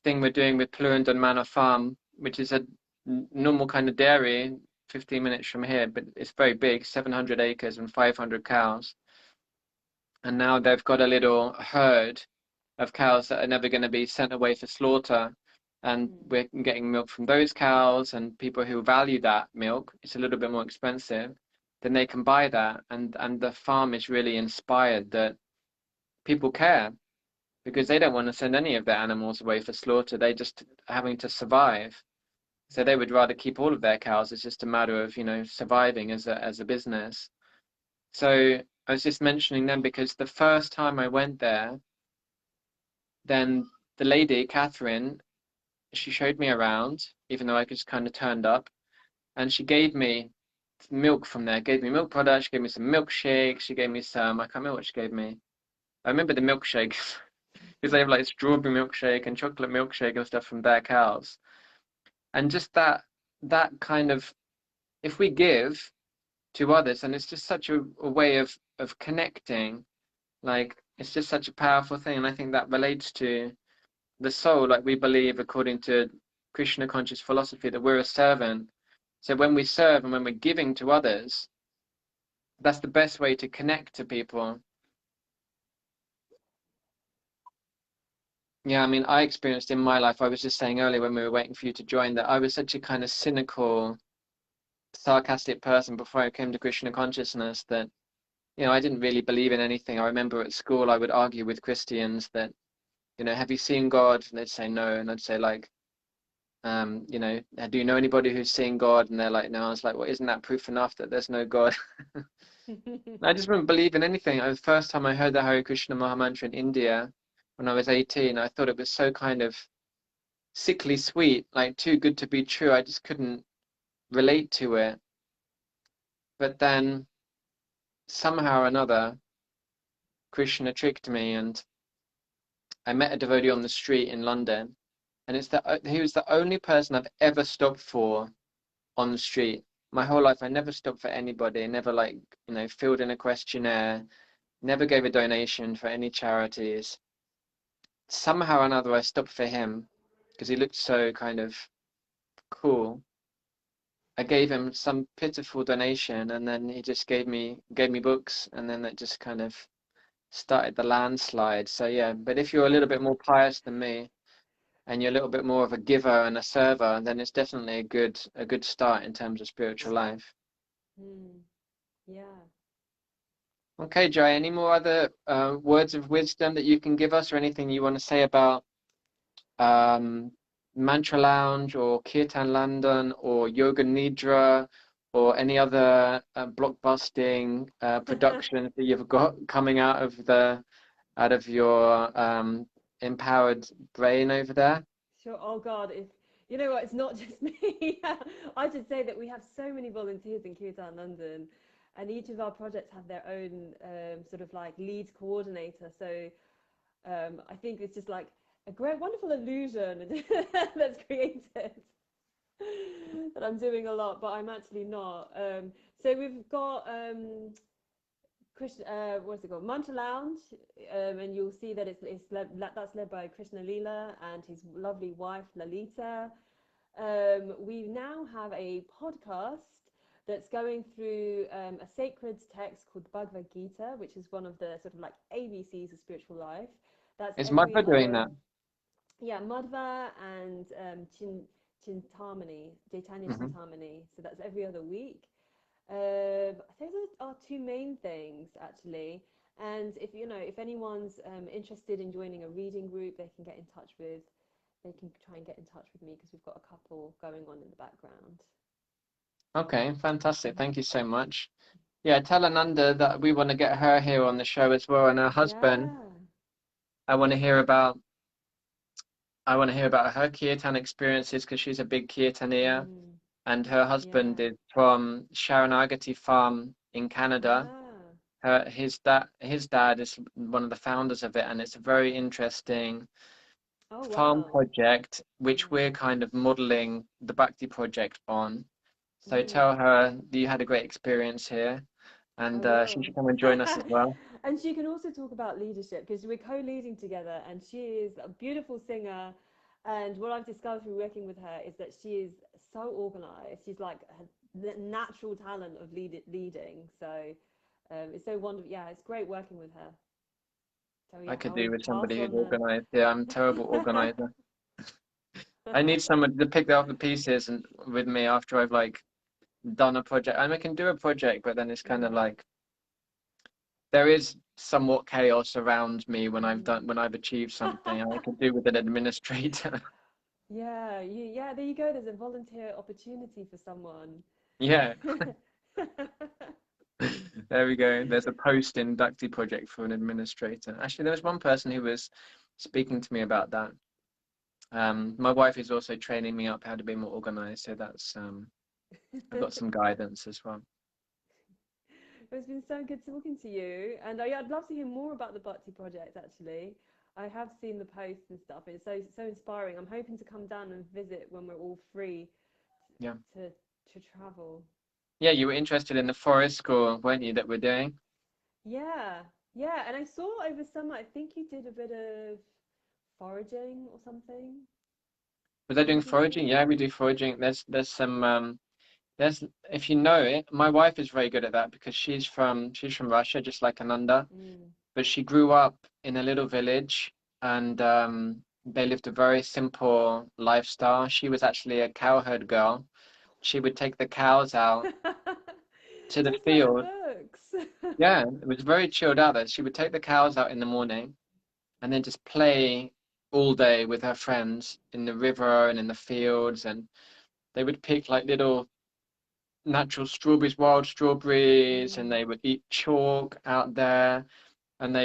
thing we're doing with Plurendon Manor Farm, which is a normal kind of dairy 15 minutes from here, but it's very big, 700 acres and 500 cows. And now they've got a little herd of cows that are never going to be sent away for slaughter. And we're getting milk from those cows, and people who value that milk, it's a little bit more expensive, then they can buy that. And the farm is really inspired that people care. because they don't want to send any of their animals away for slaughter. They just having to survive. So they would rather keep all of their cows. It's just a matter of, surviving as a business. So I was just mentioning them because the first time I went there, then the lady, Catherine, she showed me around, even though I just kind of turned up, and she gave me milk from there, gave me milk products, she gave me some milkshakes, she gave me some, I can't remember what she gave me. I remember the milkshakes because they have like strawberry milkshake and chocolate milkshake and stuff from their cows. And just that kind of, if we give to others, and it's just such a way of connecting, like it's just such a powerful thing. And I think that relates to the soul, like we believe according to Krishna conscious philosophy that we're a servant. So when we serve and when we're giving to others, that's the best way to connect to people. Yeah, I mean, I experienced in my life, I was just saying earlier when we were waiting for you to join, that I was such a kind of cynical, sarcastic person before I came to Krishna consciousness that, I didn't really believe in anything. I remember at school I would argue with Christians that, have you seen God? And they'd say no. And I'd say like, do you know anybody who's seen God? And they're like, no. I was like, well, isn't that proof enough that there's no God? I just wouldn't believe in anything. The first time I heard the Hare Krishna Maha Mantra in India when I was 18, I thought it was so kind of sickly sweet, like too good to be true. I just couldn't relate to it. But then somehow or another, Krishna tricked me, and I met a devotee on the street in London, and he was the only person I've ever stopped for on the street. My whole life, I never stopped for anybody, never filled in a questionnaire, never gave a donation for any charities. Somehow or another, I stopped for him because he looked so kind of cool. I gave him some pitiful donation, and then he just gave me books, and then that just kind of started the landslide. So yeah, but if you're a little bit more pious than me, and you're a little bit more of a giver and a server, then it's definitely a good start in terms of spiritual life. Yeah. Okay, Jai, any more other words of wisdom that you can give us, or anything you want to say about Mantra Lounge or Kirtan London or Yoga Nidra or any other blockbusting productions that you've got coming out of your empowered brain over there? Sure. Oh God, if you know what, it's not just me. I should say that we have so many volunteers in Kirtan London, and each of our projects have their own sort of like lead coordinator. So I think it's just like a great, wonderful illusion that's created that I'm doing a lot, but I'm actually not. So we've got what's it called? Mantra Lounge, and you'll see that that's led by Krishna Leela and his lovely wife Lalita. We now have a podcast that's going through a sacred text called the Bhagavad Gita, which is one of the sort of like ABCs of spiritual life. That's Is every Madhva doing other, that? yeah, Madhva and Chintamani, Chaitanya Hmm. Chintamani. So that's every other week. I think those are two main things actually. And if anyone's interested in joining a reading group, they can try and get in touch with me because we've got a couple going on in the background. Okay, fantastic. Thank you so much. Yeah, tell Ananda that we want to get her here on the show as well, and her husband. Yeah. I want to hear about her kirtan experiences because she's a big kirtaniya, Mm, and her husband yeah. is from Sharanagati Farm in Canada. Ah. His dad is one of the founders of it, and it's a very interesting Oh farm wow. project which Mm, we're kind of modeling the Bhakti project on. So mm. tell her that you had a great experience here, I and she will. should come and join us as well. And she can also talk about leadership because we're co-leading together, and she is a beautiful singer. And what I've discovered through working with her is that she is so organized. She's like the natural talent of leading. So it's so wonderful. Yeah, it's great working with her. So I yeah, I could do will with pass somebody who's on the. organized. Yeah, I'm a terrible organizer. I need someone to pick up the pieces and with me after I've like done a project. And I can do a project, but then it's kind of Mm, like there is somewhat chaos around me when I've achieved something. I could do with an administrator. Yeah, yeah, there you go. There's a volunteer opportunity for someone. Yeah, there we go. There's a post-inductee project for an administrator. Actually, there was one person who was speaking to me about that. My wife is also training me up how to be more organized, so that's I've got some guidance as well. It's been so good talking to you, and yeah, I'd love to hear more about the Bhakti project. Actually, I have seen the posts and stuff. It's so inspiring. I'm hoping to come down and visit when we're all free Yeah. to travel. Yeah, you were interested in the forest school, weren't you, that we're doing? Yeah, yeah, and I saw over summer. I think you did a bit of foraging or something. Was I Did doing you do foraging? that? Yeah, we do foraging. There's some there's if you know it, my wife is very good at that because she's from Russia, just like Ananda, Mm. but she grew up in a little village and they lived a very simple lifestyle. She was actually a cowherd girl. She would take the cows out to the Just like the field. books. Yeah, it was very chilled out there. She would take the cows out in the morning and then just play all day with her friends in the river and in the fields, and they would pick like little natural strawberries, wild strawberries, and Mm. they would eat chalk out there, and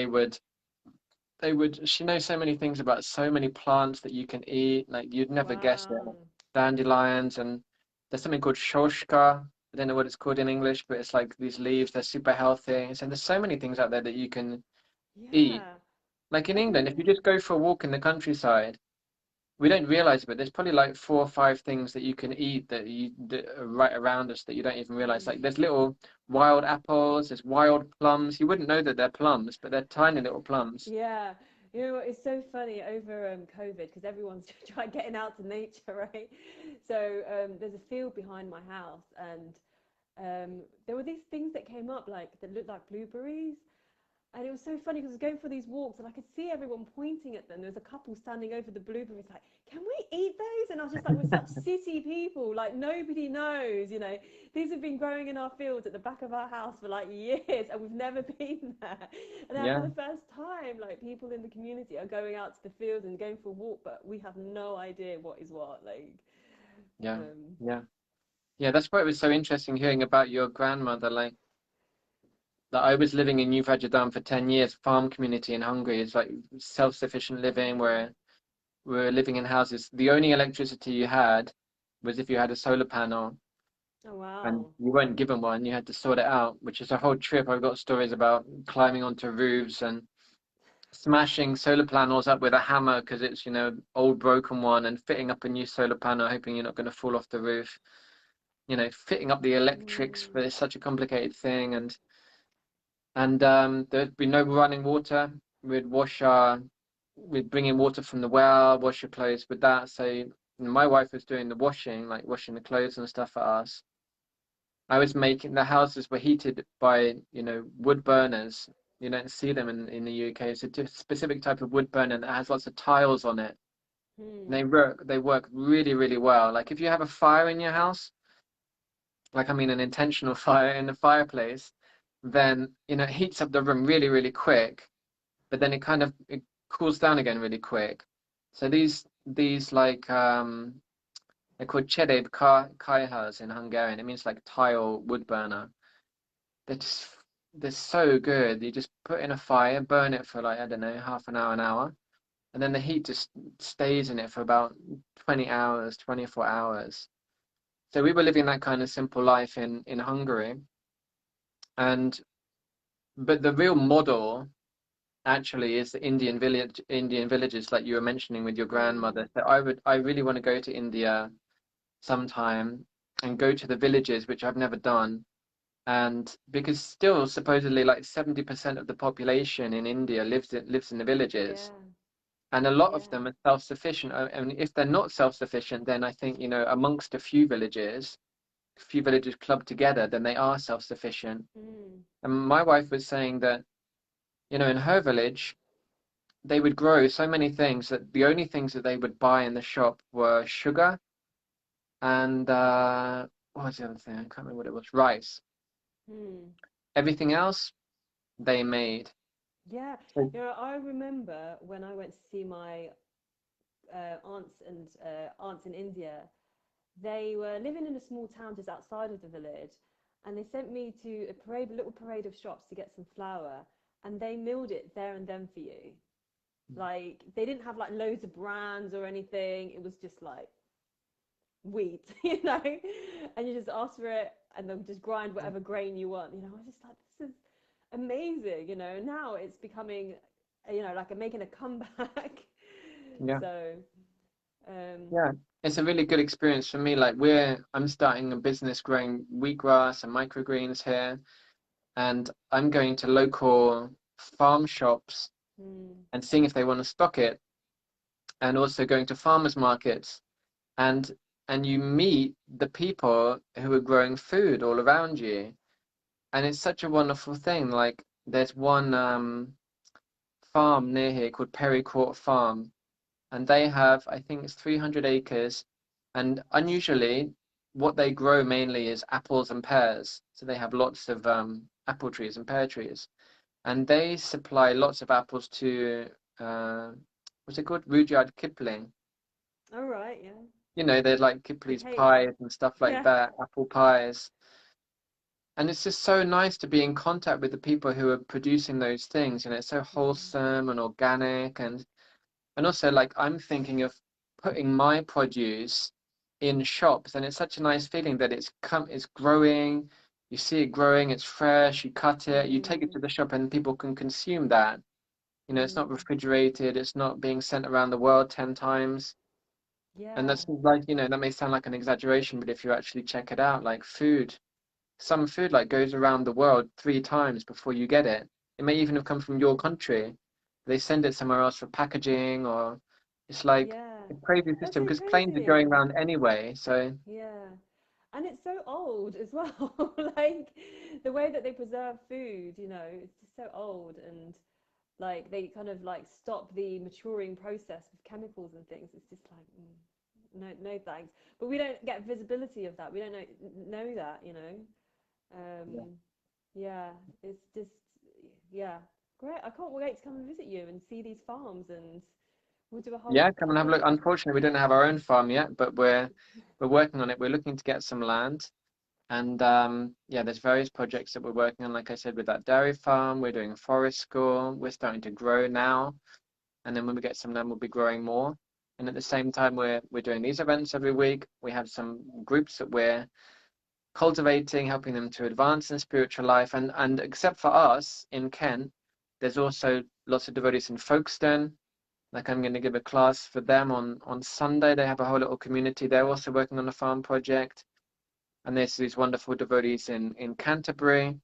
she knows so many things about so many plants that you can eat, like you'd never guess it. Like Wow. dandelions, and there's something called shoshka. I don't know what it's called in English, but it's like these leaves, they're super healthy. So there's so many things out there that you can eat. Yeah. Like in I England, didn't if you even. just go for a walk in the countryside, we don't realize it, but there's probably like 4 or 5 things that you can eat that are right around us that you don't even realize. Like Mm. there's little wild apples, there's wild plums. You wouldn't know that they're plums, but they're tiny little plums. Yeah. You know what? It's so funny over COVID because everyone's trying getting out to nature, right? So there's a field behind my house, and there were these things that came up like that looked like blueberries. And it was so funny because I was going for these walks and I could see everyone pointing at them. There was a couple standing over the blueberries, like, can we eat those? And I was just like, we're such city people, like, nobody knows, you know. These have been growing in our fields at the back of our house for like years and we've never been there. And now for Yeah, the first time, like, people in the community are going out to the fields and going for a walk, but we have no idea what is what. Like, yeah, um, yeah, yeah. That's why it was so interesting hearing about your grandmother. Like that, I was living in New Rajadam for 10 years, farm community in Hungary. It's like self-sufficient living mm, where we're living in houses. The only electricity you had was if you had a solar panel oh, and wow. you weren't given one, you had to sort it out, which is a whole trip. I've got stories about climbing onto roofs and smashing solar panels up with a hammer because it's, old broken one, and fitting up a new solar panel, hoping you're not going to fall off the roof. Fitting up the electrics, Mm, but it's such a complicated thing, and there'd be no running water. We'd bring in water from the well, wash your clothes with that. So my wife was doing the washing, like washing the clothes and stuff for us. I was making the houses were heated by, wood burners. You don't see them in the UK. It's a specific type of wood burner that has lots of tiles on it. And mm, they work really, really well. Like if you have a fire in your house, like I mean an intentional fire in the fireplace, then it heats up the room really, really quick, but then it cools down again really quick. So these like they're called csedéd kajhas in Hungarian. It means like tile wood burner. They're just they're so good. You just put in a fire, burn it for like, I don't know, half an hour, and then the heat just stays in it for about 20 hours, 24 hours. So we were living that kind of simple life in Hungary, and but the real model actually is the Indian villages like you were mentioning with your mm. grandmother. So I really want to go to India sometime and go to the villages, which I've never done. And because still supposedly like 70% of the population in India lives in the villages, Yeah, and a lot of yeah. them are self-sufficient. And if they're not self-sufficient, then I think, amongst a few villages clubbed together, then they are self-sufficient. Mm. And my wife was saying that, in her village, they would grow so many things that the only things that they would buy in the shop were sugar and what was the other thing? I can't remember what it was. Rice. Mm. Everything else they made. Yeah, So, I remember when I went to see my aunts in India. They were living in a small town just outside of the village, and they sent me to a little parade of shops to get some flour, and they milled it there and then for you. Like they didn't have like loads of brands or anything. It was just like wheat, and you just ask for it, and they'll just grind whatever grain you want. I was just like, this is amazing. Now it's becoming, like making a comeback. yeah. So, um, Yeah, it's a really good experience for me. Like I'm starting a business growing wheatgrass and microgreens here, and I'm going to local farm shops mm, and seeing if they want to stock it, and also going to farmers markets, and you meet the people who are growing food all around you, and it's such a wonderful thing. Like there's one farm near here called Perry Court Farm, and they have, I think it's 300 acres, and unusually what they grow mainly is apples and pears. So they have lots of apple trees and pear trees, and they supply lots of apples to uh, what's it called, Rudyard Kipling. all right, yeah. They're like The Kipling's cake. pies and stuff like Yeah. that, apple pies. And it's just so nice to be in contact with the people who are producing those things. It's so Mm, wholesome and organic, and also, like, I'm thinking of putting my produce in shops, and it's such a nice feeling that it's growing. You see it growing, it's fresh, you cut it, you take it to mm, the shop, and people can consume that. It's not mm. refrigerated, it's not being sent around the world 10 times. And Yeah. that's like, that may sound like an exaggeration, but if you actually check it out, like some food like goes around the world 3 times before you get it. It may even have come from your country. They send it somewhere else for packaging, or it's like Yeah. a crazy That's system so because planes are going crazy. around anyway. So Yeah. And it's so old as well. Like the way that they preserve food, it's just so old, and like they kind of like stop the maturing process with chemicals and things. It's just like no, no thanks. But we don't get visibility of that. We don't know that. yeah, Um, yeah, it's just yeah, great. I can't wait to come and visit you and see these farms, and we'll do a whole yeah, come and have a look. podcast. Unfortunately, we don't have our own farm yet, but we're working on it. We're looking to get some land. And yeah, there's various projects that we're working on. Like I said, with that dairy farm, we're doing a forest school. We're starting to grow now. And then when we get some land, we'll be growing more. And at the same time, we're doing these events every week. We have some groups that we're cultivating, helping them to advance in spiritual life. And except for us in Kent, there's also lots of devotees in Folkestone. Like I'm going to give a class for them on Sunday. They have a whole little community. They're also working on a farm project. And there's these wonderful devotees in Canterbury,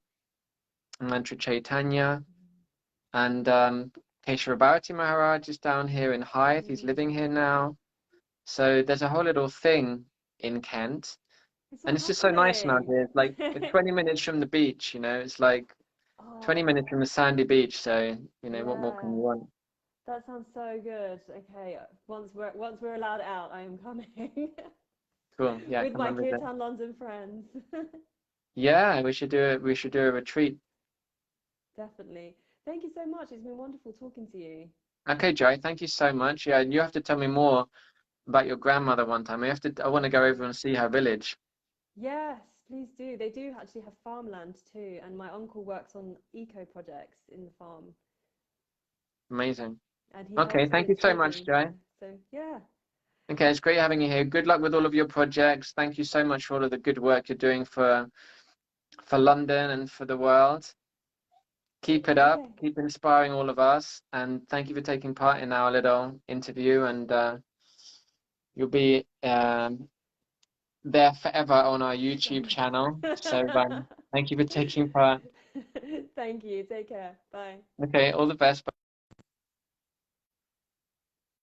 Mantra Chaitanya, and Kesha Bharati Maharaj is down here in Hythe. He's living Mm. here now. So there's a whole little thing in Kent. It's And all it's just so nice around happening. here. It's like 20 minutes from the beach, It's like 20 minutes Oh, from the sandy beach. So, what more can yeah. you want? That sounds so good. Okay, once we're allowed out, I am coming Cool. Yeah, with come my and visit. Kirtan London friends. Yeah, we should do a retreat. Definitely. Thank you so much. It's been wonderful talking to you. Okay, Joy, thank you so much. Yeah, and you have to tell me more about your grandmother one time. I want to go over and see her village. Yes, please do. They do actually have farmland too, and my uncle works on eco projects in the farm, Amazing. and he Okay, helps thank you with so much, children. Jay. So yeah, Okay, it's great having you here. Good luck with all of your projects. Thank you so much for all of the good work you're doing for London and for the world. Keep it up. okay. Keep inspiring all of us. And thank you for taking part in our little interview. And you'll be there forever on our YouTube channel. So thank you for taking part. Thank you. Take care. Bye. Okay, all the best.